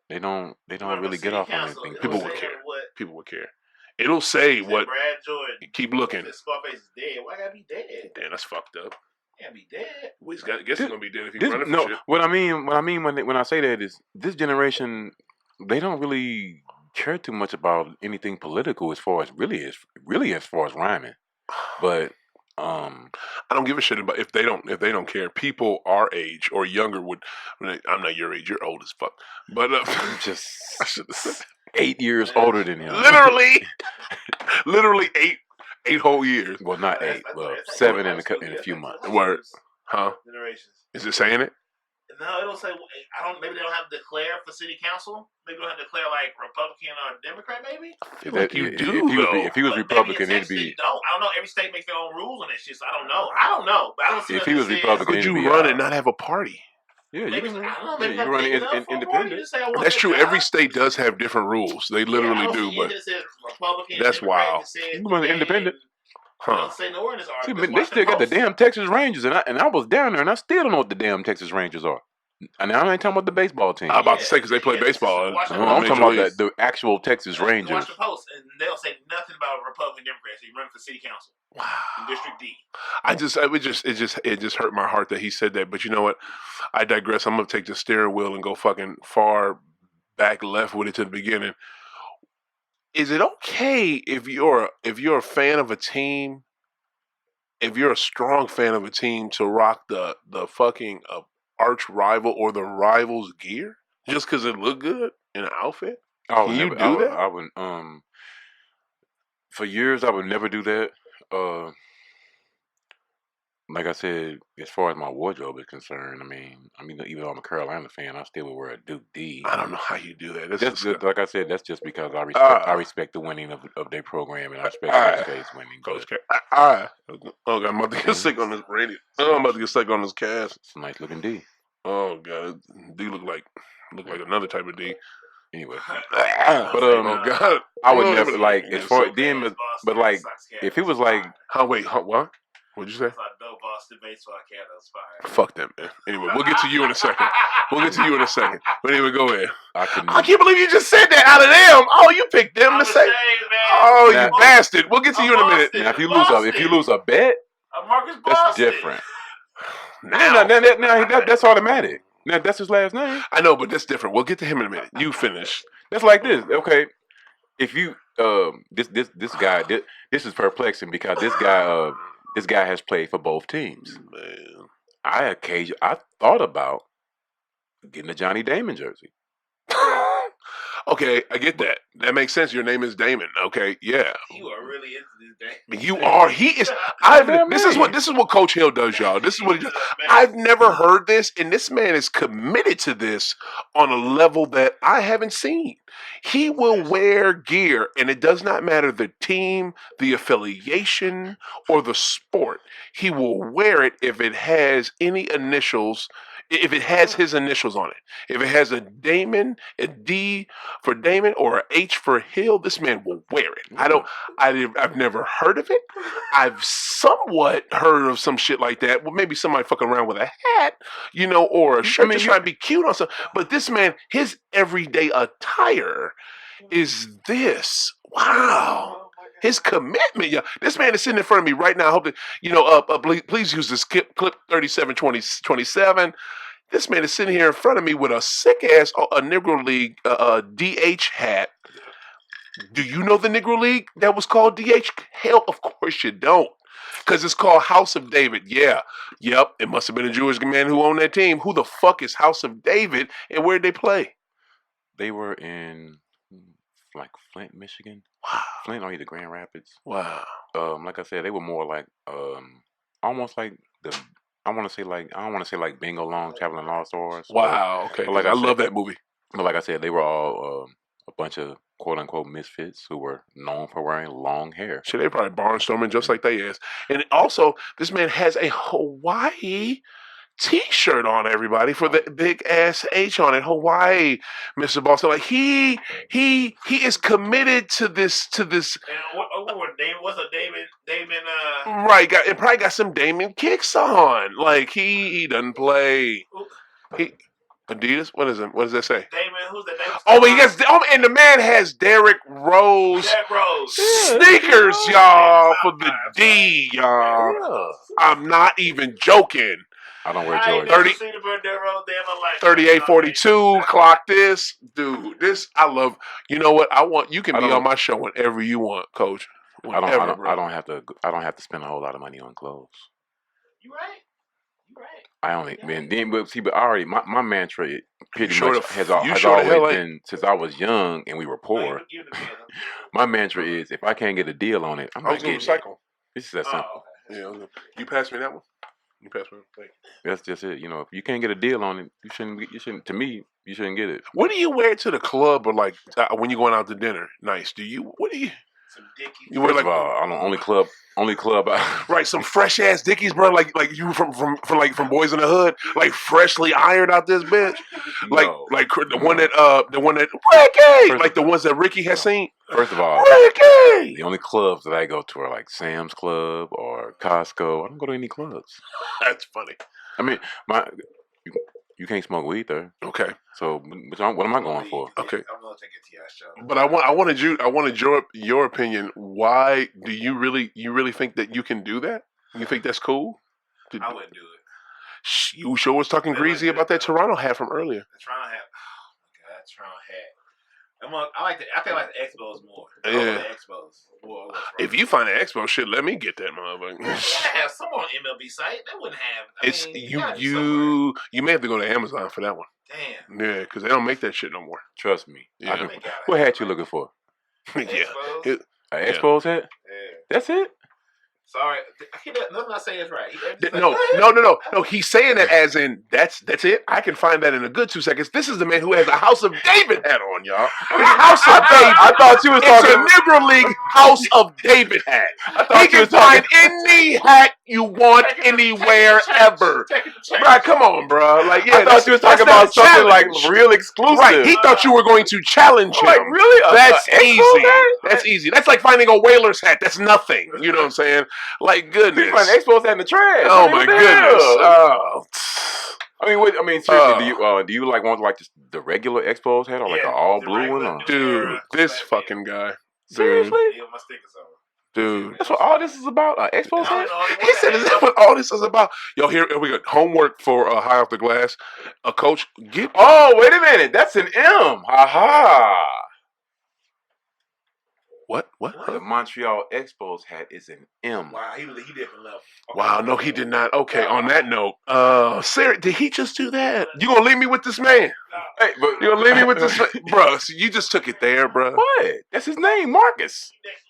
They don't really get off on anything. People would care. People would care. It'll say what. Brad Jordan. Keep looking. Scarface is dead. Why gotta be dead? Damn, that's fucked up. Can't be dead. Well, I guess he's gonna be dead if he's running for shit. What I mean when I say that is this generation, they don't really care too much about anything political as far as as far as rhyming. But I don't give a shit about if they don't care. People our age or younger would. I'm not your age. You're old as fuck. But just 8 years older than him. Literally 8 whole years. Well, not 8. Well, 7 in a few months. Word, huh? Generations. Is it saying it? No, it'll say Maybe they don't have to declare for city council. Maybe they don't have to declare like Republican or Democrat. Maybe. If he was Republican, it'd be. I don't know. Every state makes their own rules on that shit, so I don't know. But I don't see. If he was Republican, could you run and not have a party? Yeah, you can run independent. That's true. Every state does have different rules. They literally do, but that's wild. You can run independent. Huh. See, they still got the damn Texas Rangers, and I was down there, and I still don't know what the damn Texas Rangers are. And I ain't talking about the baseball team. I'm about to say because they play baseball. I'm talking about the actual Texas Rangers. Watch the Post, and they'll say nothing about Republican Democrats. He run for city council. Wow. In District D. It just hurt my heart that he said that. But you know what? I digress. I'm gonna take the steering wheel and go fucking far back left with it to the beginning. Is it okay if you're a fan of a team, if you're a strong fan of a team, to rock the fucking arch rival or the rival's gear just because it looked good in an outfit? Can you do that? I would. For years, I would never do that. Like I said, as far as my wardrobe is concerned, I mean, even though I'm a Carolina fan, I still would wear a Duke D. I don't know how you do that. That's just, like I said, that's just because I respect the winning of their program, and I respect Coach K's winning. Coach K. I'm about to get sick on this radio. I'm about to get sick on this cast. It's a nice looking D. Oh god, D look like another type of D. Anyway, but oh god, I would never like as far then, but like if it was like, what? What'd you say? Boston baseball cat. Fuck them, man. Anyway, we'll get to you in a second. But anyway, go ahead. I can't believe you just said that out of them. Oh, you picked them to say. Oh, you bastard. We'll get to you in a minute. Now, if you lose a bet, that's different. Now that's automatic. Now that's his last name. I know, but that's different. We'll get to him in a minute. You finish. That's like this. Okay, if you this guy this is perplexing because this guy has played for both teams. Man, I thought about getting a Johnny Damon jersey. Okay, I get that. That makes sense. Your name is Damon. Okay, yeah. You are really into this game. You are. He is. This is what Coach Hill does, y'all. This is what he does. I've never heard this, and this man is committed to this on a level that I haven't seen. He will wear gear, and it does not matter the team, the affiliation, or the sport. He will wear it if it has any initials. If it has his initials on it, if it has a Damon, a D for Damon, or a H for Hill, this man will wear it. I've never heard of it. I've somewhat heard of some shit like that. Well, maybe somebody fucking around with a hat, or a shirt just trying to be cute on something. But this man, his everyday attire is this. Wow. His commitment, yeah. This man is sitting in front of me right now. I hope that, please use this clip 3727. This man is sitting here in front of me with a sick ass a Negro League DH hat. Do you know the Negro League that was called DH? Hell, of course you don't. Because it's called House of David. Yeah. Yep. It must have been a Jewish man who owned that team. Who the fuck is House of David, and where did they play? They were in like Flint, Michigan. Wow. Flint or either Grand Rapids. Wow. Like I said, they were more like almost like I don't want to say like Bingo Long Traveling All Stars. Wow. Okay. Like I love that movie. But like I said, they were all a bunch of quote unquote misfits who were known for wearing long hair. Shit, they probably barnstorming just like they is. And also, this man has a Hawaii T-shirt on, everybody, for the big ass H on it. Hawaii, Mr. Boston. Like he is committed to this. And what's a Damon? Right, it probably got some Damon kicks on. Like he doesn't play. He Adidas. What is it? What does that say? Damon. Who's that? Damon? Oh, but he gets. Oh, and the man has Derrick Rose. Derrick Rose. Sneakers, y'all, for the D, y'all. Yeah. I'm not even joking. I don't wear I ain't Jordans. never seen a Derrick Rose day in my life. 3842, clock this. Dude, this, I love. You know what? You can be on my show whenever you want, Coach. I don't have to spend a whole lot of money on clothes. You right. But already my mantra pretty much has always been since I was young and we were poor. My mantra is if I can't get a deal on it, I'm not getting it. This is that simple. Yeah, you pass me that one. You pass me. Thank you. That's just it. If you can't get a deal on it, you shouldn't. To me, you shouldn't get it. What do you wear to the club or like when you're going out to dinner? Nice. What do you? Some Dickies. You wear I'm the only club. Right, some fresh ass Dickies, bro. Like you from Boys in the Hood, like freshly ironed out this bitch. Like the one that Ricky, like the ones that Ricky has seen. First of all, Ricky. The only clubs that I go to are like Sam's Club or Costco. I don't go to any clubs. That's funny. I mean, you can't smoke weed there. Okay. So what am I going for? Okay. I'm gonna take it to your show. But I wanted your opinion. Why do you really think that you can do that? You think that's cool? I wouldn't do it. You sure was talking greasy about that Toronto hat from earlier. The Toronto hat. Oh my God, Toronto hat. I think I like the Expos more. Yeah. The Expos. More If you find an Expo shit, let me get that motherfucker. You gotta have some on MLB site. They wouldn't have. You may have to go to Amazon for that one. Damn. Yeah, because they don't make that shit no more. Trust me. Yeah. What hat you looking for? Yeah. Expos? An Expos hat? Yeah. That's it? Sorry, nothing I say is right. No. He's saying that as in that's it. I can find that in a good 2 seconds. This is the man who has a House of David hat on, y'all. House of David. I thought you was talking. It's a Negro League House of David hat. He can find any hat you want anywhere ever. Bro, come on, bro. Like, yeah, I thought you was talking about something like real exclusive. Right, he thought you were going to challenge him. Like, really? That's easy. That's easy. That's like finding a Whalers hat. That's nothing. You know what I'm saying? Like, goodness. You find Expos hat in the trash. Oh my goodness. Oh. Seriously, do you like want like just the regular Expos hat or like an all blue one? Or? Dude, this fucking guy. Seriously? Yeah, my stickers on. Dude. That's what all this is about? Expos hat? He said, is that what all this is about? Yo, here we got homework for High Off the Glass. Coach, Oh, wait a minute. That's an M. Ha. What? The Montreal Expos hat is an M. Wow, he definitely left. Wow, no, he did not. Okay, on that note, Sarah, did he just do that? You gonna leave me with this man? Hey, but You gonna leave me with this man? Bro, so you just took it there, bro. What? That's his name, Marcus. He next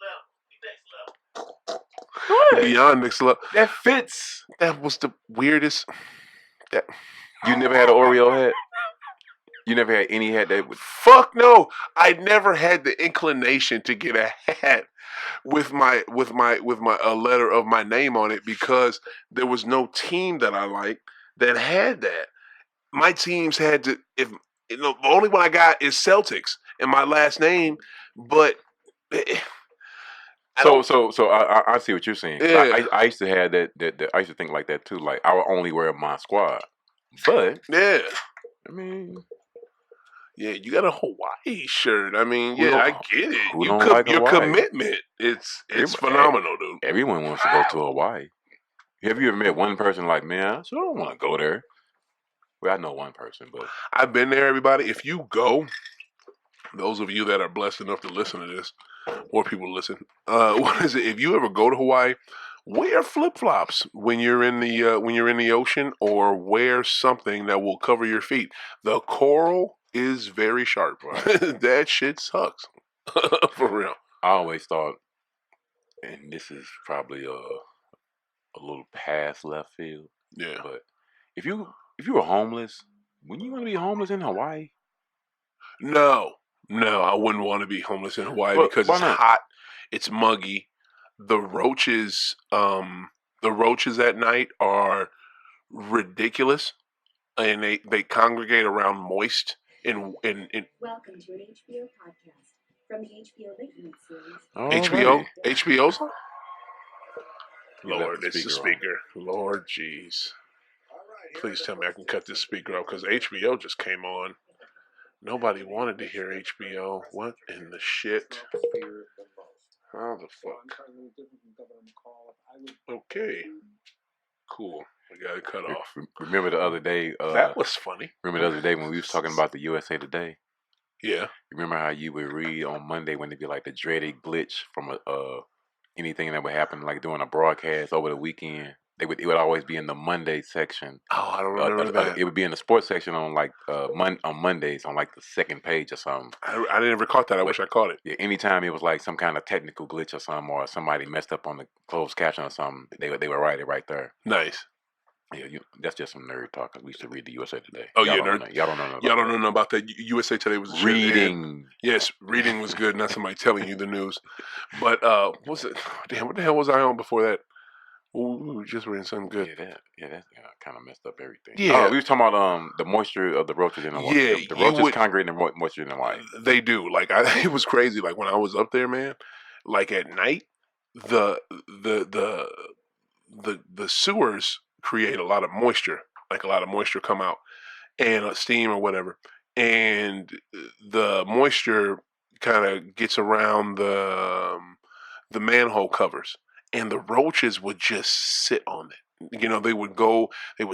level. What? Beyond next level. That fits. That was the weirdest. You never had an Oreo hat? You never had any hat that would... Fuck no. I never had the inclination to get a hat with a letter of my name on it because there was no team that I liked that had that. My teams had to the only one I got is Celtics and my last name, but So I see what you're saying. Yeah. I used to have that I used to think like that too. Like I would only wear my squad. But yeah. I mean, yeah, you got a Hawaii shirt. I mean, yeah, I get it. Your Hawaii? commitment, it's phenomenal, dude. Everyone wants to go to Hawaii. Have you ever met one person like, man, I sure don't want to go there? Well, I know one person, but I've been there, everybody. If you go, those of you that are blessed enough to listen to this, more people listen. What is it? If you ever go to Hawaii, wear flip-flops when you're in the ocean, or wear something that will cover your feet. The coral is very sharp. That shit sucks. For real. I always thought, and this is probably a little past left field. Yeah. But if you were homeless, wouldn't you want to be homeless in Hawaii? No, I wouldn't want to be homeless in Hawaii because it's not? hot, it's muggy. The roaches at night are ridiculous, and they congregate around Moist in Welcome to an HBO podcast from the HBO Late Night series. HBO. HBO's on? You left Lord, the it's the speaker on. speaker. Lord, jeez. Please tell me I can cut this speaker off because HBO just came on. Nobody wanted to hear HBO. What in the shit? How the fuck? Okay. Cool. We got it cut off. Remember the other day? That was funny. Remember the other day when we was talking about the USA Today? Yeah. Remember how you would read on Monday when it'd be like the dreaded glitch from anything that would happen like during a broadcast over the weekend? It would always be in the Monday section. Oh, I don't remember that. It would be in the sports section on like on Mondays on like the second page or something. I never caught that. I wish I caught it. Yeah, anytime it was like some kind of technical glitch or something, or somebody messed up on the closed caption or something, they would write it right there. Nice. Yeah, that's just some nerd talk. Cause we used to read the USA Today. Oh, y'all yeah, don't nerd. Know, y'all don't know nothing Y'all about don't know about that. USA Today was the reading. Yes, reading was good. Not somebody telling you the news. But what was it? Damn, what the hell was I on before that? Ooh, we were just reading something good. Yeah, that kind of messed up everything. Yeah, we was talking about the moisture of the roaches in the water. Yeah, the roaches congregate the moisture in the water. They do. Like it was crazy. Like when I was up there, man. Like at night, the sewers create a lot of moisture. Like a lot of moisture come out and steam or whatever, and the moisture kind of gets around the manhole covers, and the roaches would just sit on it. You know, they would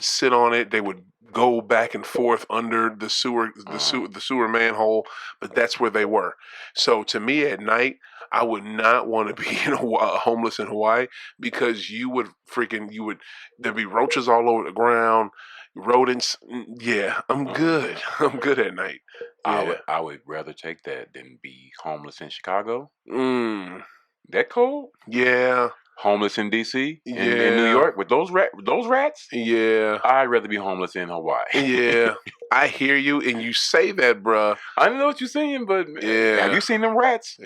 sit on it. They would go back and forth under the sewer manhole, but that's where they were. So to me at night, I would not want to be homeless in Hawaii because there'd be roaches all over the ground, rodents. Yeah, I'm good. I'm good at night. Yeah. I would rather take that than be homeless in Chicago. That cold? Yeah. Homeless in DC, in New York with those rats. Yeah, I'd rather be homeless in Hawaii. Yeah, I hear you, and you say that, bruh. I don't know what you're saying, but have you seen them rats?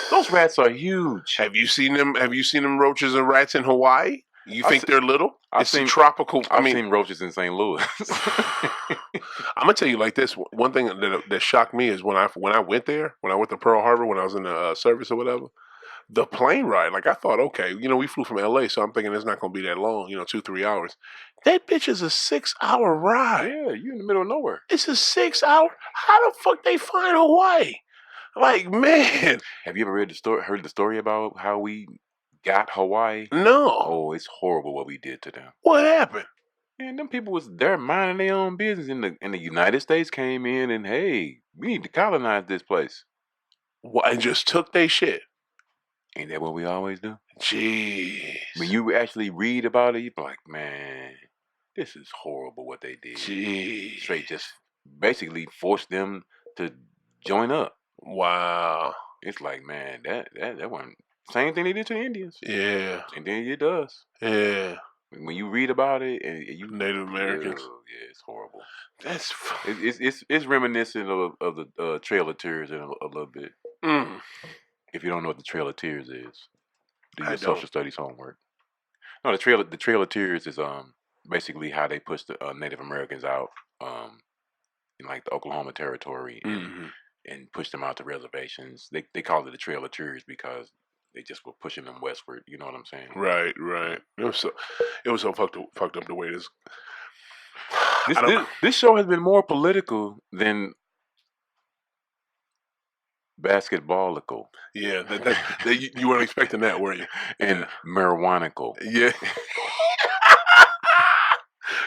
Those rats are huge. Have you seen them? Have you seen them roaches and rats in Hawaii? You think they're little? It's tropical. I've seen roaches in St. Louis. I'm gonna tell you like this. One thing that shocked me is when I went there, when I went to Pearl Harbor, when I was in the service or whatever. The plane ride, like I thought, okay, we flew from LA, so I'm thinking it's not going to be that long, 2-3 hours. That bitch is a 6-hour ride. Yeah, you in the middle of nowhere. It's a 6 hour. How the fuck they find Hawaii? Like, man. Have you ever heard the story about how we got Hawaii? No. Oh, it's horrible what we did to them. What happened? Man, them people was there minding their own business, and the United States came in and, hey, we need to colonize this place. What, and just took their shit. Ain't that what we always do? Jeez. When you actually read about it, you be like, man, this is horrible what they did. Jeez. Straight just basically forced them to join up. Wow. It's like, man, that wasn't same thing they did to the Indians. Yeah. And then it does. Yeah. When you read about it, and you Native Americans. Yeah, it's horrible. It's reminiscent of the Trail of Tears in a little bit. Mm. If you don't know what the Trail of Tears is, do your social studies homework. No, the Trail of Tears is basically how they pushed the Native Americans out in like the Oklahoma Territory and pushed them out to reservations. They called it the Trail of Tears because they just were pushing them westward. You know what I'm saying? Right. It was so fucked up the way it is. This show has been more political than basketballical. Yeah, you weren't expecting that, were you? And marijuanical. Yeah.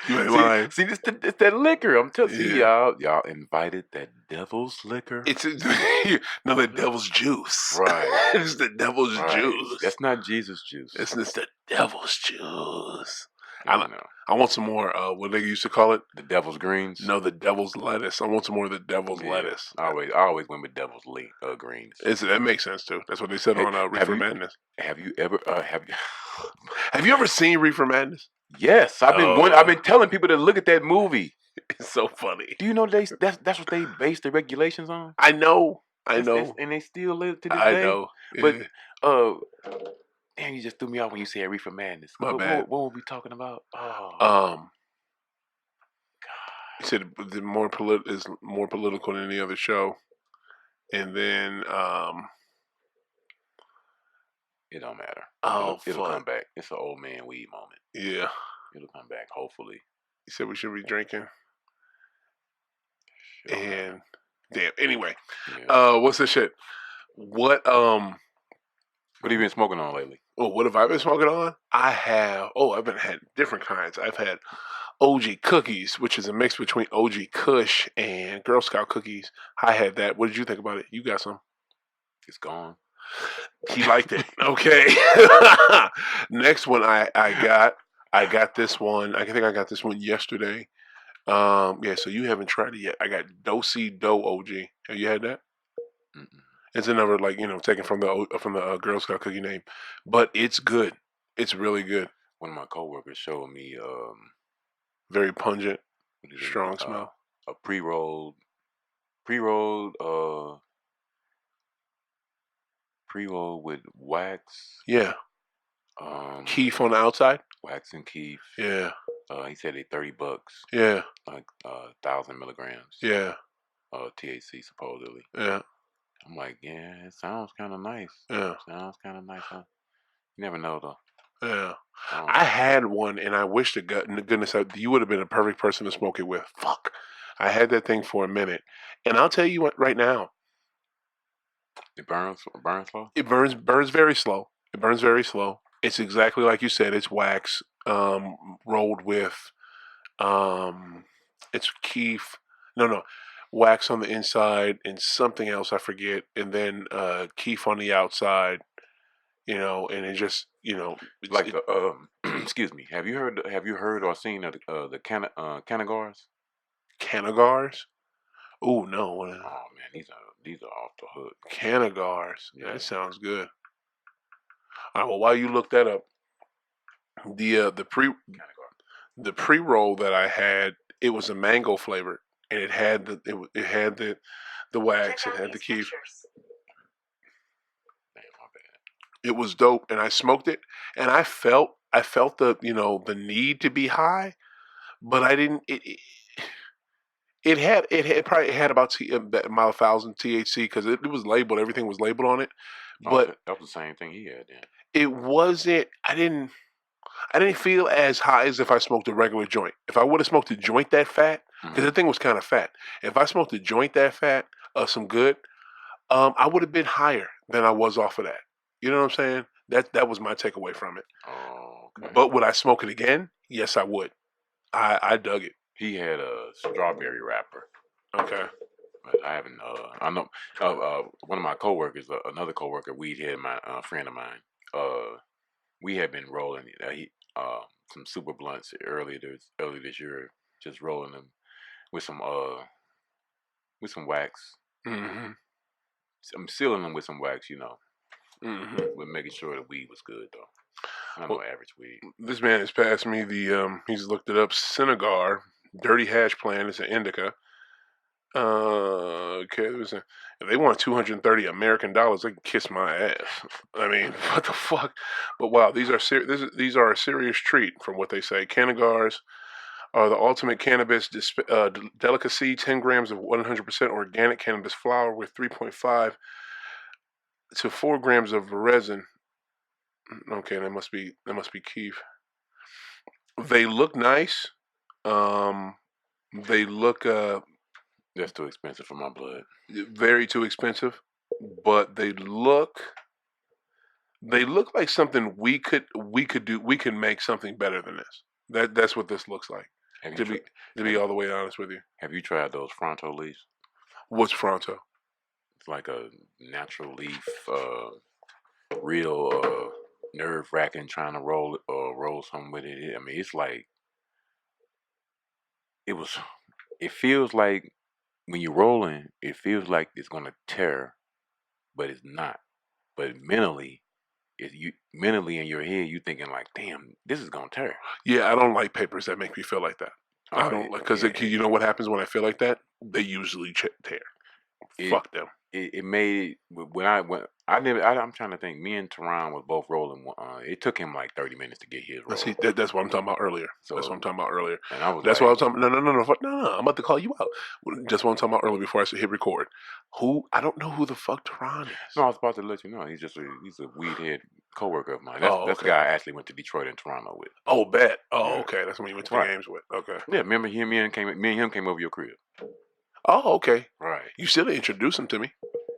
You ain't lying. See, it's that liquor. I'm telling you, y'all invited that devil's liquor. It's the devil's juice. Right. It's the devil's juice. That's not Jesus juice. It's the devil's juice. I know. I want some more. What they used to call it? The devil's greens. No, the devil's lettuce. I want some more of the devil's lettuce. I always went with devil's greens. That makes sense too. That's what they said on Reefer Madness. Have you ever have you ever seen Reefer Madness? Yes, I've been telling people to look at that movie. It's so funny. Do you know that's what they base the regulations on? I know, and they still live to this day. I know, but damn, you just threw me off when you said Reefer Madness. My bad. What were we talking about? He said the is more political than any other show. And then It don't matter. It'll fuck. come back. It's an old man weed moment. Yeah. It'll come back, hopefully. He said we should be drinking. Shit don't matter. And damn. Anyway, Yeah. what's this shit? What What have you been smoking on lately? Oh, what have I been smoking on? I've been had different kinds. I've had OG cookies, which is a mix between OG Kush and Girl Scout cookies. I had that. What did you think about it? You got some? It's gone. He liked it. Okay. Next one I got this one. I think I got this one yesterday. Yeah, so you haven't tried it yet. I got Do-Si Do OG. Have you had that? Mm-mm. It's another taken from the Girl Scout cookie name, but it's good. It's really good. One of my coworkers showed me Very pungent, what is it? strong smell. A pre-rolled with wax. Yeah, keef on the outside. Wax and keef. Yeah, He said they $30, yeah, like 1,000 milligrams. yeah, THC supposedly. yeah, I'm like, yeah, it sounds kind of nice. yeah, Sounds kind of nice, huh? You never know though. yeah. I had one, and I wish to goodness you would have been a perfect person to smoke it with. Fuck, I had that thing for a minute, and I'll tell you what. Right now, It burns slow. it burns very slow. It burns very slow. It's exactly like you said. It's wax rolled with it's keef. No, wax on the inside and something else I forget, and then keef on the outside. And it just Like excuse me. Have you heard or seen the Canagars? Canagars. Oh no, Oh man, these are off the hook. Canagars. Yeah. That sounds good. All right, well, while you look that up, the pre roll that I had, it was a mango flavored, and it had the wax, it had the keef. Man, my bad. It was dope, and I smoked it, and I felt the need to be high, but I didn't. It probably had about 1,000 THC because it was labeled. Everything was labeled on it, but that was the same thing he had then. it wasn't. I didn't feel as high as if I smoked a regular joint. If I would have smoked a joint that fat, because the thing was kind of fat. If I smoked a joint that fat, some good, I would have been higher than I was off of that. You know what I'm saying? That was my takeaway from it. Oh, okay. But would I smoke it again? Yes, I would. I dug it. He had a strawberry wrapper. Okay. But I haven't. I know. One of my coworkers, another coworker, weedhead, my friend of mine. We had been rolling some super blunts early this year, just rolling them with some wax. Mm-hmm. I'm sealing them with some wax, Mm-hmm. But making sure the weed was good though. Not no average weed. This man has passed me he's looked it up. Senegar, dirty hash plant. It's an indica. Okay, if they want $230 they can kiss my ass. I mean, what the fuck? But wow, these are a serious treat from what they say. Canagars are the ultimate cannabis delicacy. 10 grams of 100% organic cannabis flower with 3.5 to 4 grams of resin. Okay, that must be keef. They look nice. They look That's too expensive for my blood. very too expensive, but they look like something we could do. We can make something better than this. That's what this looks like. To be all the way honest with you. Have you tried those Fronto leaves? What's Fronto? It's like a natural leaf, real nerve wracking trying to roll something with it. I mean, it's like it feels like when you're rolling, it feels like it's gonna tear, but it's not. But mentally in your head, you thinking like, damn, this is gonna tear. Yeah, I don't like papers that make me feel like that. I Oh, don't like because you know what happens when I feel like that? They usually tear. Fuck them. It made when I'm trying to think. Me and Teron was both rolling. It took him like 30 minutes to get his roll. See, that's what I'm talking about earlier. So, that's what I'm talking about earlier. And I was that's like, what I'm talking. No. I'm about to call you out. That's what I'm talking about earlier before I hit record. I don't know who the fuck Teron is. No, I was about to let you know. He's a weed head coworker of mine. That's the guy I actually went to Detroit and Toronto with. Oh, bet. Oh, okay. That's when you went to the games with. Okay. Yeah, remember me and him came over your crib. Oh, okay. Right. You should have introduced him to me.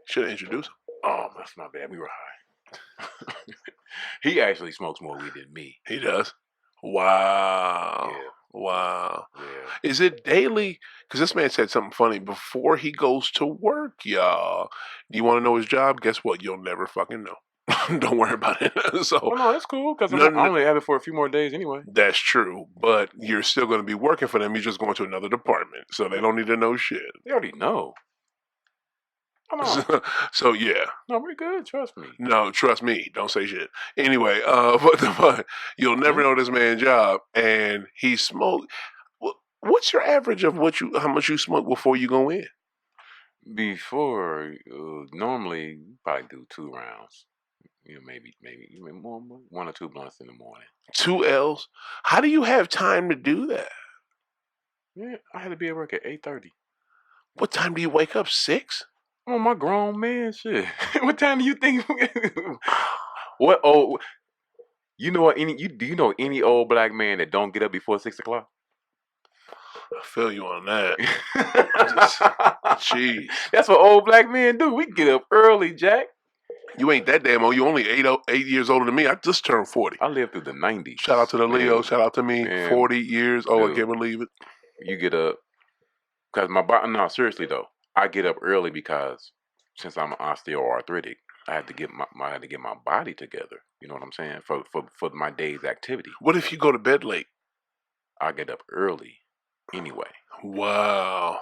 Should have introduced him. Oh, that's my bad. We were high. He actually smokes more weed than me. He does. Wow. Yeah. Wow. Yeah. Is it daily? Because this man said something funny before he goes to work, y'all. Do you want to know his job? Guess what? You'll never fucking know. Don't worry about it. So, well, no, that's cool because I only have it for a few more days anyway. That's true, but you're still going to be working for them. You're just going to another department, so they don't need to know shit. They already know. Come on. So yeah. No, we're good. Trust me. No, trust me. Don't say shit. Anyway, but you'll never know this man's job, and he smoked. What's your average of how much you smoke before you go in? Before, normally probably do 2 rounds. Maybe more, 1 or 2 blunts in the morning. 2 L's. How do you have time to do that? Yeah, I had to be at work at 8:30. What time do you wake up? 6? Oh, my grown man, shit. What time do you think? What old? You know what? Do you know any old black man that don't get up before 6 o'clock? I feel you on that. Jeez. That's what old black men do. We get up early, Jack. You ain't that damn old. You only 8 years older than me. I just turned 40. I lived through the 90s. Shout out to the Leo. Shout out to me. Man. 40 years. Oh, dude, I can't believe it. You get up. Because my body, no, seriously though. I get up early because since I'm osteoarthritic, I had to get my body together. You know what I'm saying? For my day's activity. What if you go to bed late? I get up early anyway. Wow.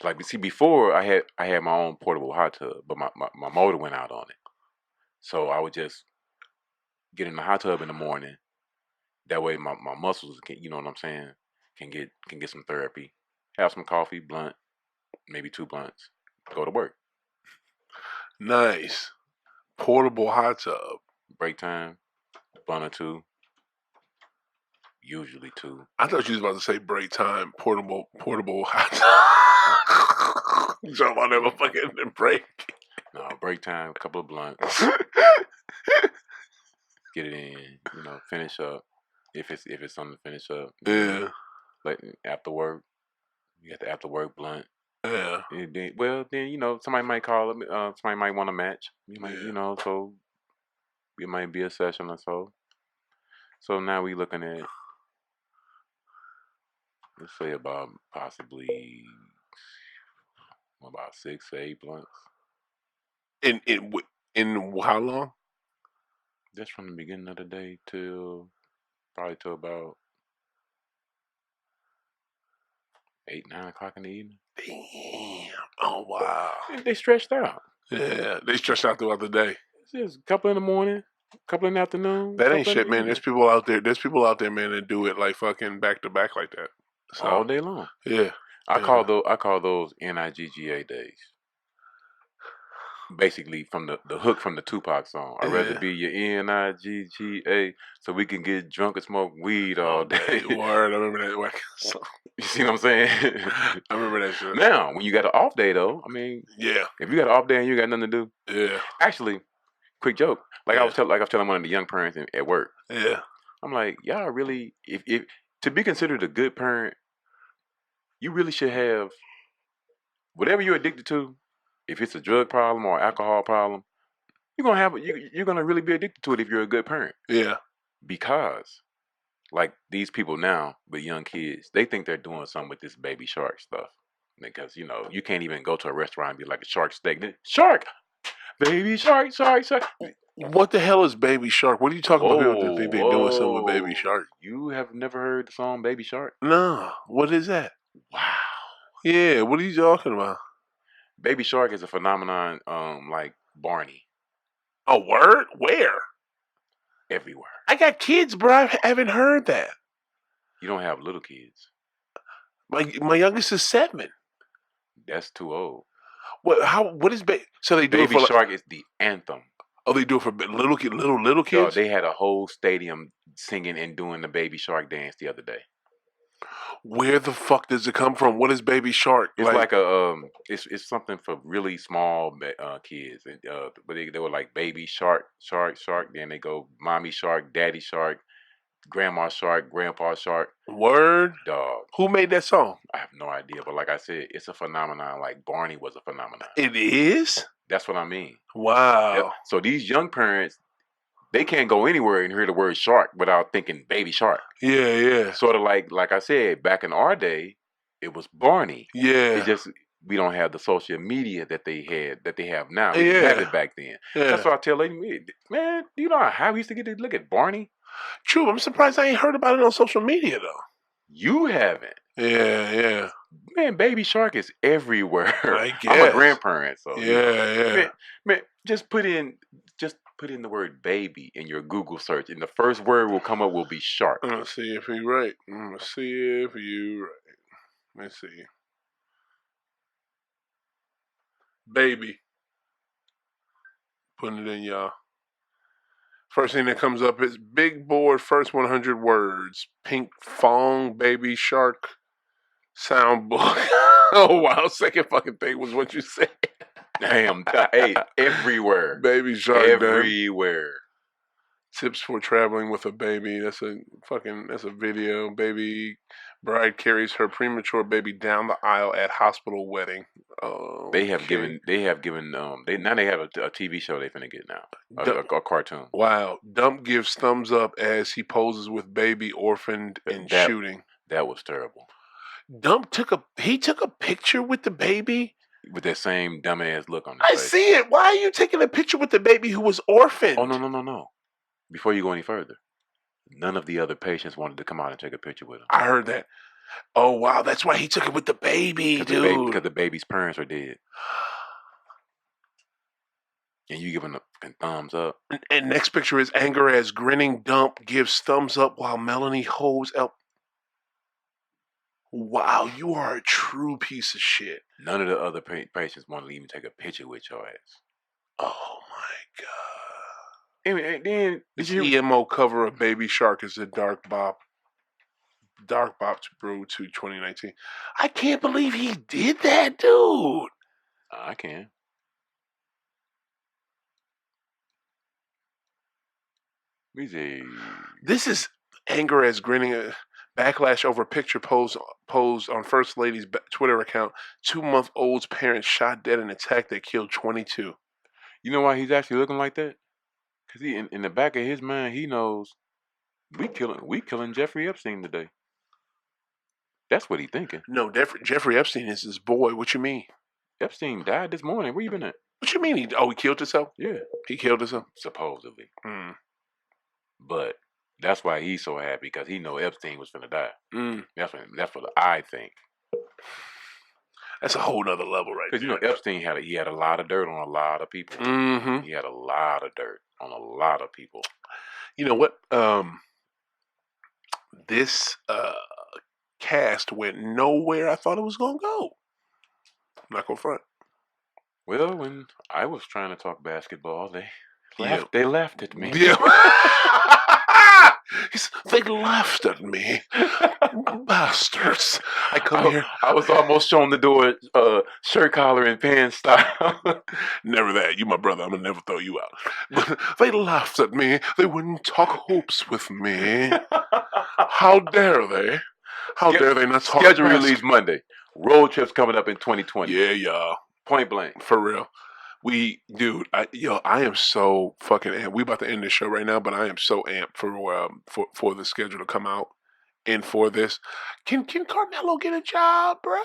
Like, see, before I had my own portable hot tub, but my motor went out on it. So I would just get in the hot tub in the morning. That way my muscles can, you know what I'm saying, can get some therapy. Have some coffee, blunt, maybe 2 blunts. Go to work. Nice. Portable hot tub. Break time, blunt or 2. Usually 2. I thought you was about to say break time, portable hot tub. Jump on that fucking break. No, break time, a couple of blunts. Get it in, finish up. If it's something to finish up. Yeah. Like after work, you got the after work blunt. Yeah. Then somebody might call them. Somebody might want a match. You might, so it might be a session or so. So now we looking at, let's say about possibly about 6 to 8 blunts. In how long? Just from the beginning of the day till about 8, 9 o'clock in the evening. Damn. Oh wow. They stretched out. Yeah, they stretched out throughout the day. It's just a couple in the morning, a couple in the afternoon. That ain't shit, man. There's people out there, man, that do it like fucking back to back like that. So, all day long. Yeah. I call those NIGGA days. Basically, from the hook from the Tupac song. I'd rather be your NIGGA so we can get drunk and smoke weed all day. Word, I remember that song. You see what I'm saying? I remember that shit. Now, when you got an off day, though, I mean, yeah, if you got an off day and you got nothing to do, yeah. Actually, quick joke. I was telling one of the young parents at work. Yeah, I'm like, y'all really, if to be considered a good parent, you really should have whatever you're addicted to. If it's a drug problem or alcohol problem, you're gonna really be addicted to it if you're a good parent. Yeah. Because, like these people now with young kids, they think they're doing something with this baby shark stuff. Because you can't even go to a restaurant and be like a shark steak. Shark, baby shark, shark. What the hell is Baby Shark? What are you talking about? People that think they're doing something with Baby Shark. You have never heard the song Baby Shark? No. What is that? Wow. Yeah. What are you talking about? Baby Shark is a phenomenon like Barney. A word? Where? Everywhere. I got kids, bro. I haven't heard that. You don't have little kids. My youngest is 7. That's too old. What is so they do Baby it for Shark is the anthem. Oh, they do it for little Dog, kids. they had a whole stadium singing and doing the Baby Shark dance the other day. Where the fuck does it come from? What is Baby Shark? It's like a it's something for really small kids, and but they were like Baby Shark, Shark. Then they go Mommy Shark, Daddy Shark, Grandma Shark, Grandpa Shark. Word. Dog. Who made that song? I have no idea, but like I said, it's a phenomenon. Like Barney was a phenomenon. It is. That's what I mean. Wow. Yep. So these young parents, they can't go anywhere and hear the word shark without thinking Baby Shark. Yeah. Sort of like I said, back in our day, it was Barney. Yeah. It's just we don't have the social media that they have now. We didn't have it back then. Yeah. That's why I tell ladies, man, you know how we used to get to look at Barney? True. I'm surprised I ain't heard about it on social media though. You haven't. Yeah. Man, Baby Shark is everywhere. I guess. I'm a grandparent, so yeah. Man, just put in the word baby in your Google search, and the first word will come up will be shark. I'm gonna see if you're right. Let's see. Baby. Putting it in, y'all. First thing that comes up is big board, first 100 words. Pink Fong, Baby Shark, soundbook. Oh, wow. Second fucking thing was what you said. Damn. Hey, everywhere. Baby Shark. Everywhere. Tips for traveling with a baby. That's a video. Baby bride carries her premature baby down the aisle at hospital wedding. They have given they have a TV show they finna get now. A cartoon. Wow. Dump gives thumbs up as he poses with baby orphaned and shooting. That was terrible. Dump took a picture with the baby with that same dumbass look on his face. I see it. Why are you taking a picture with the baby who was orphaned? Oh no. Before you go any further, none of the other patients wanted to come out and take a picture with him. I heard that. Oh, wow. That's why he took it with the baby, dude. Because the baby's parents are dead. And you giving a thumbs up. And next picture is anger as grinning Dump gives thumbs up while Melanie holds up. Wow, you are a true piece of shit. None of the other patients wanted to even take a picture with your ass. Oh, my God. And then this EMO cover of Baby Shark is a Dark Bop Brew to 2019. I can't believe he did that, dude. I can. This is anger as grinning. Backlash over picture posed on First Lady's Twitter account. 2-month-old's parents shot dead in attack that killed 22. You know why he's actually looking like that? Because he in the back of his mind, he knows we killing Jeffrey Epstein today. That's what he's thinking. No, Jeffrey Epstein is his boy. What you mean? Epstein died this morning. Where you been at? What you mean? He killed himself? Yeah. He killed himself? Supposedly. But that's why he's so happy, because he know Epstein was finna die. That's what I think. That's a whole nother level right there. Because, you know, Epstein had a lot of dirt on a lot of people. Mm-hmm. He had a lot of dirt on a lot of people. You know what? This cast went nowhere I thought it was going to go. I'm not going to front. Well, when I was trying to talk basketball, they laughed at me. Yeah. They laughed at me. Bastards. I come here. I was almost showing the door, shirt collar and pants style. Never that. You my brother. I'm going to never throw you out. But they laughed at me. They wouldn't talk hoops with me. How dare they? How dare they not talk Schedule release Monday. Road trips coming up in 2020. Yeah, y'all. Point blank. For real. I am so fucking amped. We about to end this show right now, but I am so amped for the schedule to come out and for this. Can Carmelo get a job, bro?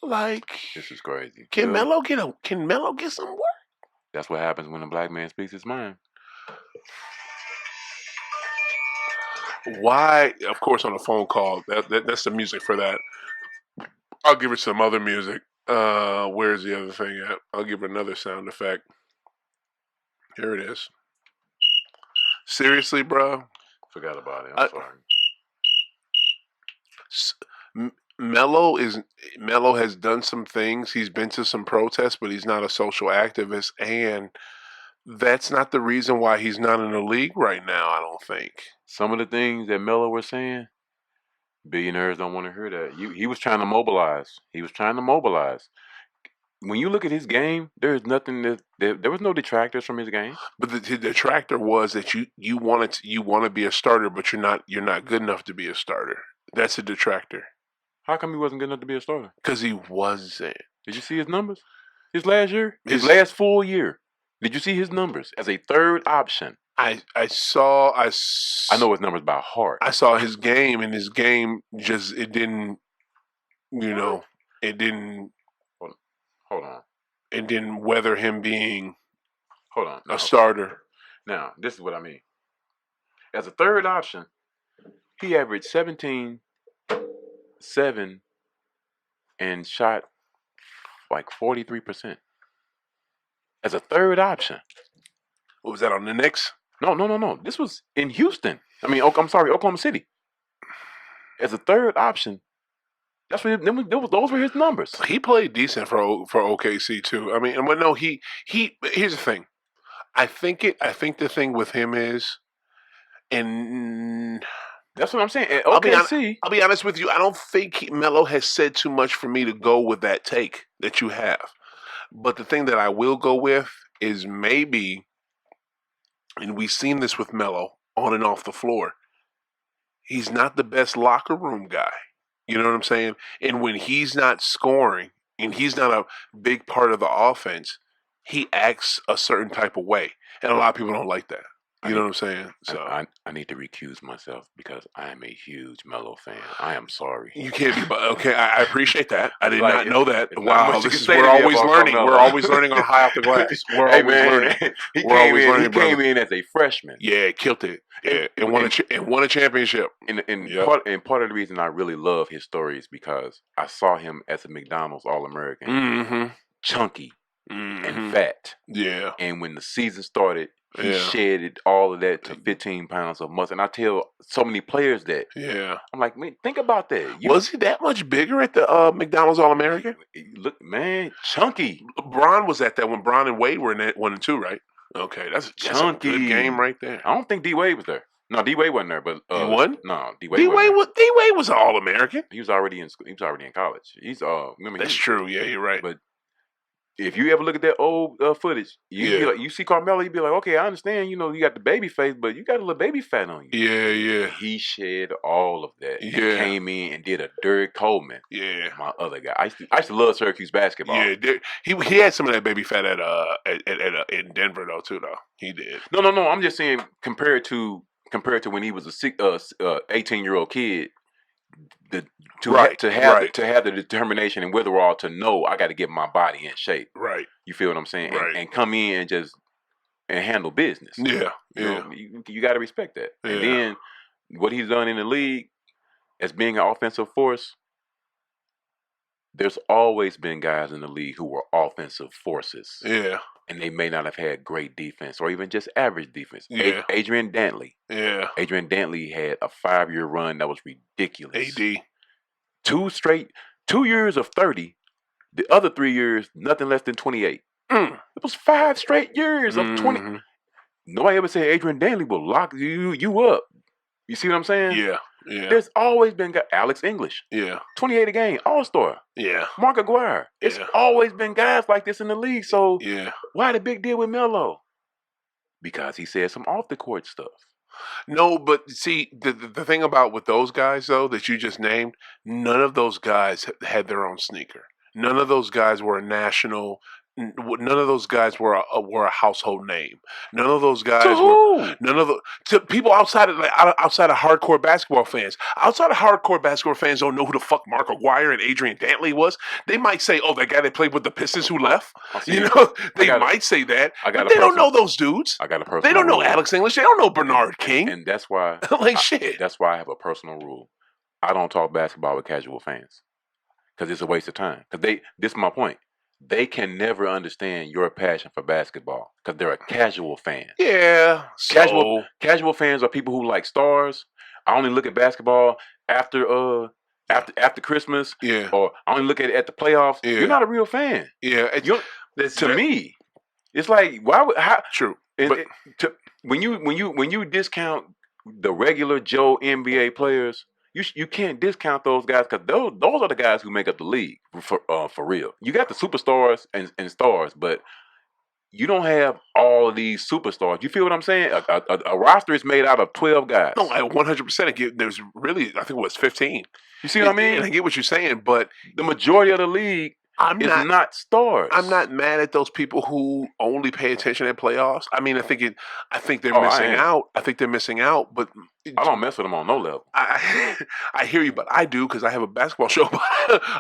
Like, this is crazy. Can Melo get some work? That's what happens when a black man speaks his mind. Why? Of course, on a phone call. That's the music for that. I'll give it some other music. Where's the other thing at? I'll give it another sound effect. Here it is. Seriously, bro? Forgot about it. I'm sorry. Melo has done some things. He's been to some protests, but he's not a social activist, and that's not the reason why he's not in the league right now. I don't think. Some of the things that Melo was saying, billionaires don't want to hear that. He was trying to mobilize. When you look at his game, there's nothing there was no detractors from his game. But the detractor was that you want to be a starter, but you're not good enough to be a starter. That's a detractor. How come he wasn't good enough to be a starter? Because he wasn't. Did you see his numbers? His last year? His last full year. Did you see his numbers as a third option? I know his numbers by heart. I saw his game, and his game just it didn't. It didn't. Hold on. It didn't weather him being. Hold on. A starter. Now, this is what I mean. As a third option, he averaged 17, 7, and shot like 43%. As a third option. What was that on the Knicks? No. This was in Houston. Oklahoma City. As a third option, those were his numbers. He played decent for OKC too. I mean, here's the thing. I think the thing with him is, and that's what I'm saying. At OKC, I'll be honest with you. I don't think Melo has said too much for me to go with that take that you have. But the thing that I will go with is maybe, and we've seen this with Melo on and off the floor, he's not the best locker room guy. You know what I'm saying? And when he's not scoring and he's not a big part of the offense, he acts a certain type of way. And a lot of people don't like that. You know what I'm saying? So I need to recuse myself because I am a huge Melo fan. I am sorry. You can't be, okay. I appreciate that. I did not know that. Wow, we're always learning. We're always learning on High Off the Glass. We're always learning. He came in as a freshman. Yeah, killed it. Yeah, and won a championship. And part of the reason I really love his story is because I saw him as a McDonald's All-American, chunky and fat. Yeah, and when the season started, he shedded all of that to 15 pounds of muscle. And I tell so many players that. Yeah. I'm like, man, think about that. Was he that much bigger at the McDonald's All-American? Look, man, chunky. Bron was at that when Bron and Wade were in that 1 and 2, right? Okay, that's chunky. A good game right there. I don't think D-Wade was there. No, D-Wade wasn't there, but he wasn't? No, D-Wade was an All-American. He was already in college. That's true. Yeah, you're right. But if you ever look at that old footage, you see Carmelo, you be like, okay, I understand, you got the baby face, but you got a little baby fat on you. Yeah. He shed all of that. Yeah. And came in and did a Derek Coleman. Yeah. My other guy. I used to love Syracuse basketball. Yeah, he had some of that baby fat in Denver though too though. He did. No. I'm just saying compared to when he was a 18-year-old kid. To have the determination and wherewithal to know I got to get my body in shape. Right. You feel what I'm saying? Right. And come in and handle business. Yeah. You got to respect that. Yeah. And then what he's done in the league as being an offensive force, there's always been guys in the league who were offensive forces. Yeah. And they may not have had great defense or even just average defense. Yeah. Adrian Dantley. Yeah. Adrian Dantley had a 5-year run that was ridiculous. AD. 2 years of 30. The other 3 years, nothing less than 28. It was 5 straight years of 20. Nobody ever said Adrian Dantley will lock you up. You see what I'm saying? Yeah. There's always been Alex English. Yeah. 28 a game, All-Star. Yeah. Mark Aguirre. It's always been guys like this in the league. So why the big deal with Melo? Because he said some off-the-court stuff. No, but see, the thing about with those guys, though, that you just named, none of those guys had their own sneaker. None of those guys were a national. None of those guys were a household name. None of those guys to people outside of hardcore basketball fans. Outside of hardcore basketball fans don't know who the fuck Mark Aguirre and Adrian Dantley was. They might say, "Oh, that guy that played with the Pistons who left." They might say that, but they don't know those dudes. I got a personal. They don't know Alex English. They don't know Bernard King. And that's why, shit. That's why I have a personal rule. I don't talk basketball with casual fans because it's a waste of time. Because this is my point. They can never understand your passion for basketball because they're a casual fan. Yeah. Casual fans are people who like stars. I only look at basketball after after Christmas, Yeah. or I only look at the playoffs. Yeah. You're not a real fan. Yeah. To me, it's like why would how true. When you discount the regular Joe NBA players, you can't discount those guys because those are the guys who make up the league for real. You got the superstars and stars, but you don't have all of these superstars. You feel what I'm saying? A roster is made out of 12 guys. No, I 100%. There's really, I think it was 15. You see what I mean? And I get what you're saying, but the majority of the league is not stars. I'm not mad at those people who only pay attention at playoffs. I mean, I think they're missing out. I think they're missing out, but I don't mess with them on no level. I hear you, but I do because I have a basketball show,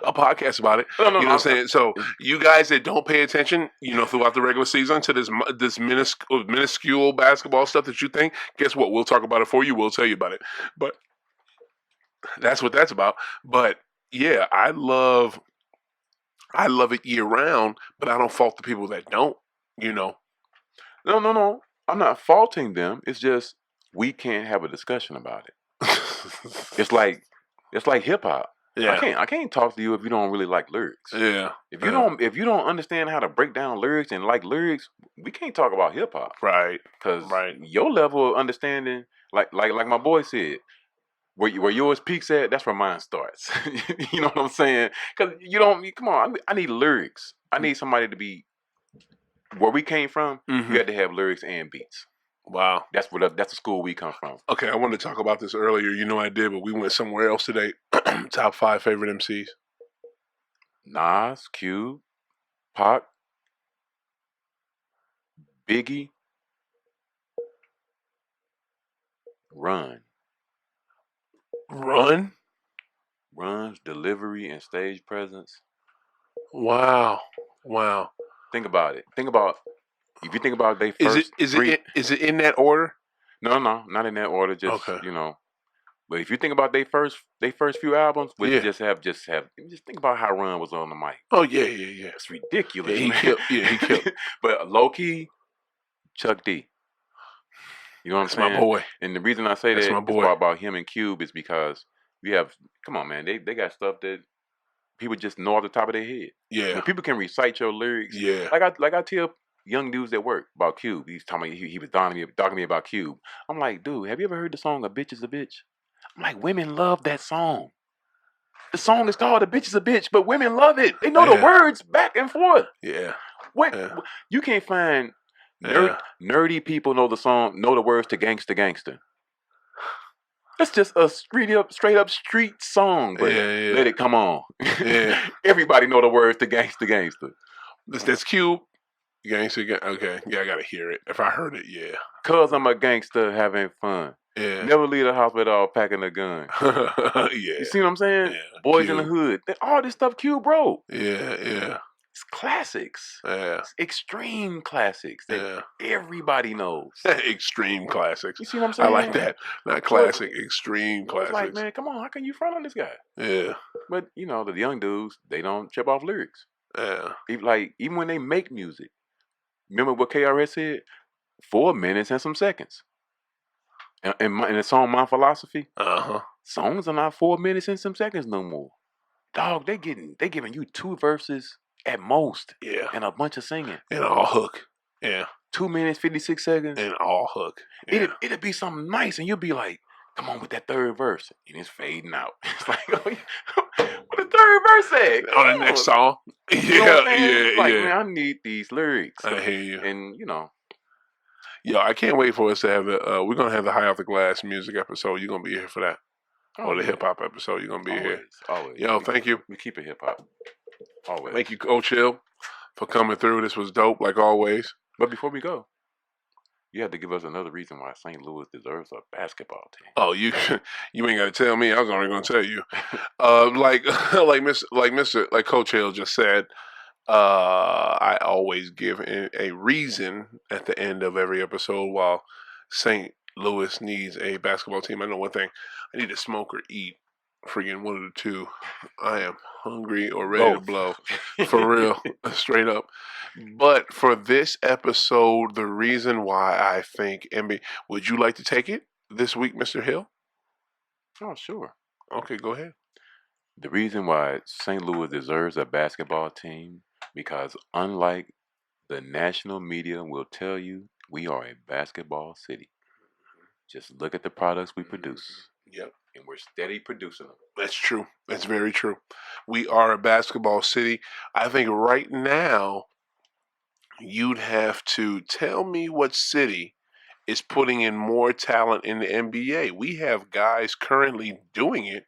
a podcast about it. No, you know what I'm saying? So you guys that don't pay attention, throughout the regular season to this minuscule basketball stuff that you think, guess what? We'll talk about it for you. We'll tell you about it. But that's what that's about. But yeah, I love it year round, but I don't fault the people that don't, No. I'm not faulting them. It's just we can't have a discussion about it. It's like hip hop. Yeah. I can't talk to you if you don't really like lyrics. Yeah. If you don't understand how to break down lyrics and like lyrics, we can't talk about hip hop. Right. Because your level of understanding, like my boy said, where yours peaks at, that's where mine starts. You know what I'm saying? Because come on, I need lyrics. I need somebody to be where we came from. Mm-hmm. You got to have lyrics and beats. Wow. That's the school we come from. Okay, I wanted to talk about this earlier. I did, but we went somewhere else today. Top 5 favorite MCs. Nas, Cube, Pac, Biggie, Run's delivery and stage presence. Wow. Think about it. If you think about they first. Is it in that order? No, not in that order. Just But if you think about they first few albums, just think about how Run was on the mic. Oh yeah. It's ridiculous. Yeah, he killed. But low key, Chuck D. You know what I'm saying? My boy. And the reason I say That's my boy. about him and Cube is because we have. Come on, man. They got stuff that people just know off the top of their head. Yeah. When people can recite your lyrics. Yeah. Like I tell young dudes at work about Cube. He's talking me. He was talking to me about Cube. I'm like, dude, have you ever heard the song "A Bitch Is a Bitch"? I'm like, women love that song. The song is called "A Bitch Is a Bitch," but women love it. They know the words back and forth. Yeah. You can't find nerdy people know the words to "Gangsta Gangsta." That's just a straight up street song, but let it come on. Yeah. Everybody know the words to "Gangsta Gangsta." That's Cube. Gangsta. Okay. Yeah, I gotta hear it. If I heard it, yeah. 'Cause I'm a gangster having fun. Yeah. Never leave the house without packing a gun. Yeah. You see what I'm saying? Yeah. Boys Cube. in the Hood. All this stuff Cube wrote. Yeah. It's classics. Yeah. It's extreme classics that everybody knows. Extreme classics. You see what I'm saying? I like that. Not classic, extreme classics. It's like, man, come on, how can you front on this guy? Yeah. But the young dudes, they don't trip off lyrics. Yeah. Even when they make music, remember what KRS said? 4 minutes and some seconds. In the song "My Philosophy," songs are not 4 minutes and some seconds no more. Dog, they giving you 2 verses at most. Yeah. And a bunch of singing. And all hook. Yeah. 2 minutes, 56 seconds. And all hook. Yeah. It'd be something nice, and you'll be like, come on with that third verse. And it's fading out. It's like, what the third verse at? On the next song. Yeah. Man, I need these lyrics. I hear you. And, Yo, I can't wait for us to have we're going to have the High Off the Glass music episode. You're going to be here for that. Or the hip-hop episode. You're going to be here. Always. Yo, thank you. We keep it hip-hop. Always. Thank you, Coach Hill, for coming through. This was dope, like always. But before we go, you have to give us another reason why St. Louis deserves a basketball team. Oh, you ain't got to tell me. I was already going to tell you. Like Coach Hill just said, I always give a reason at the end of every episode while St. Louis needs a basketball team. I know one thing. I need to smoke or eat. Freaking one of the two. I am hungry or ready to blow. For real. Straight up. But for this episode, the reason why I think NBA... Would you like to take it this week, Mr. Hill? Oh, sure. Okay, go ahead. The reason why St. Louis deserves a basketball team because unlike the national media will tell you, we are a basketball city. Just look at the products we produce. Yep. And we're steady producing them. That's true. That's very true. We are a basketball city. I think right now you'd have to tell me what city is putting in more talent in the NBA. We have guys currently doing it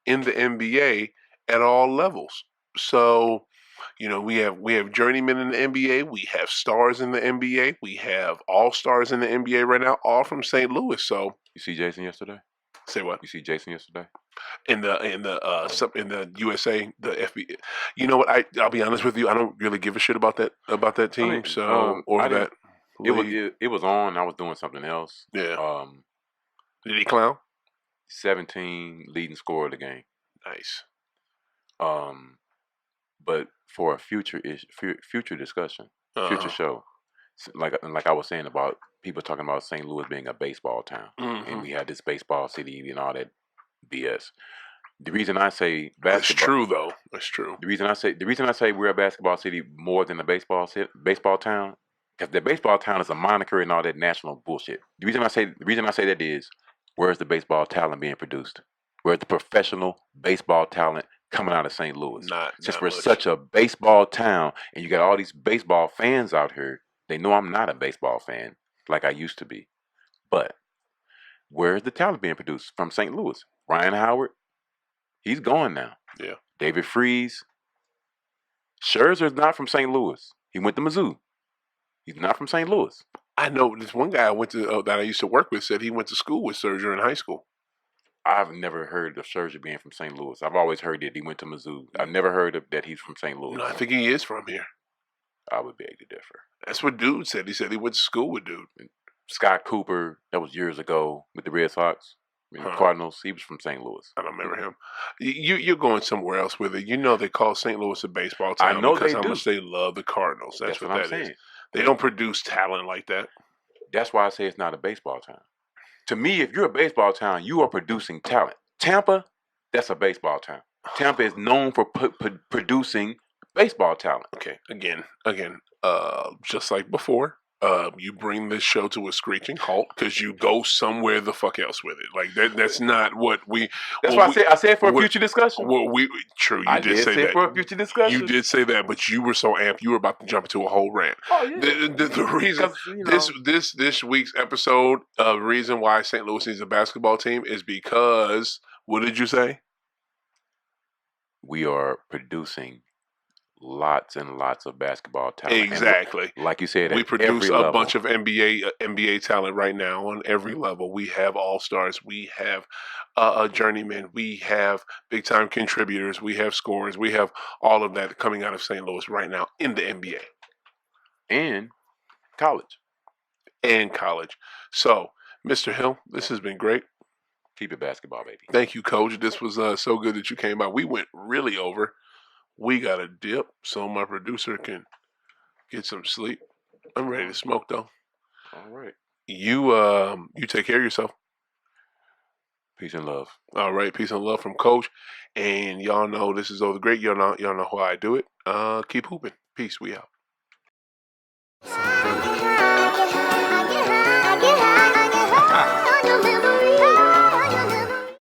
in the NBA at all levels. So, we have journeymen in the NBA, we have stars in the NBA, we have all stars in the NBA right now, all from St. Louis. So, You see Jason yesterday? say what? You see Jason yesterday? In the USA, the FB. You know what? I'll be honest with you. I don't really give a shit about that team. mean, So or I didn't. that It was league. it was on. I was doing something else. Yeah. Did he clown? 17 leading scorer of the game. Nice. But for a future discussion, future show, like I was saying about people talking about St. Louis being a baseball town, and we had this baseball city and all that BS. The reason I say basketball, That's true though. That's true. The reason I say we're a basketball city more than a baseball town, because the baseball town is a moniker and all that national bullshit. The reason I say that is, where's the baseball talent being produced? Where's the professional baseball talent coming out of St. Louis? Since we're such a baseball town, and you got all these baseball fans out here, they know I'm not a baseball fan like I used to be. But where's the talent being produced from St. Louis? Ryan Howard, he's gone now. Yeah. David Freese. Scherzer's not from St. Louis. He went to Mizzou. He's not from St. Louis. I know this one guy I went to that I used to work with said he went to school with Serger in high school. I've never heard of Scherzer being from St. Louis. I've always heard that he went to Mizzou. I've never heard that he's from St. Louis. No, I think he is from here. I would beg to differ. That's what dude said. He said he went to school with dude. And Scott Cooper, that was years ago with the Red Sox. The Cardinals, he was from St. Louis. I don't remember him. You're going somewhere else with it. You know they call St. Louis a baseball town. I know because they how do. much they love the Cardinals. That's what I'm that saying. is. They don't produce talent like that. That's why I say it's not a baseball town. To me, if you're a baseball town, you are producing talent. Tampa, that's a baseball town. Tampa is known for producing baseball talent. Okay, again, just like before, you bring this show to a screeching halt because you go somewhere the fuck else with it. Like that's not what we. That's why I said for a future discussion. Well, true, you did say that for a future discussion. You did say that, but you were so amped, you were about to jump into a whole rant. Oh yeah. The reason this week's episode, reason why St. Louis needs a basketball team is because what did you say? We are producing lots and lots of basketball talent. Exactly. And like you said, we produce a bunch of NBA talent right now on every level. We have all-stars. We have a journeyman. We have big-time contributors. We have scorers. We have all of that coming out of St. Louis right now in the NBA. And college. So, Mr. Hill, this has been great. Keep it basketball, baby. Thank you, Coach. This was so good that you came by. We went really over. We got a dip so my producer can get some sleep. I'm ready to smoke though. All right. You take care of yourself. Peace and love. All right, peace and love from Coach. And y'all know this is Over the Great. Y'all know how I do it. Keep hooping. Peace. We out.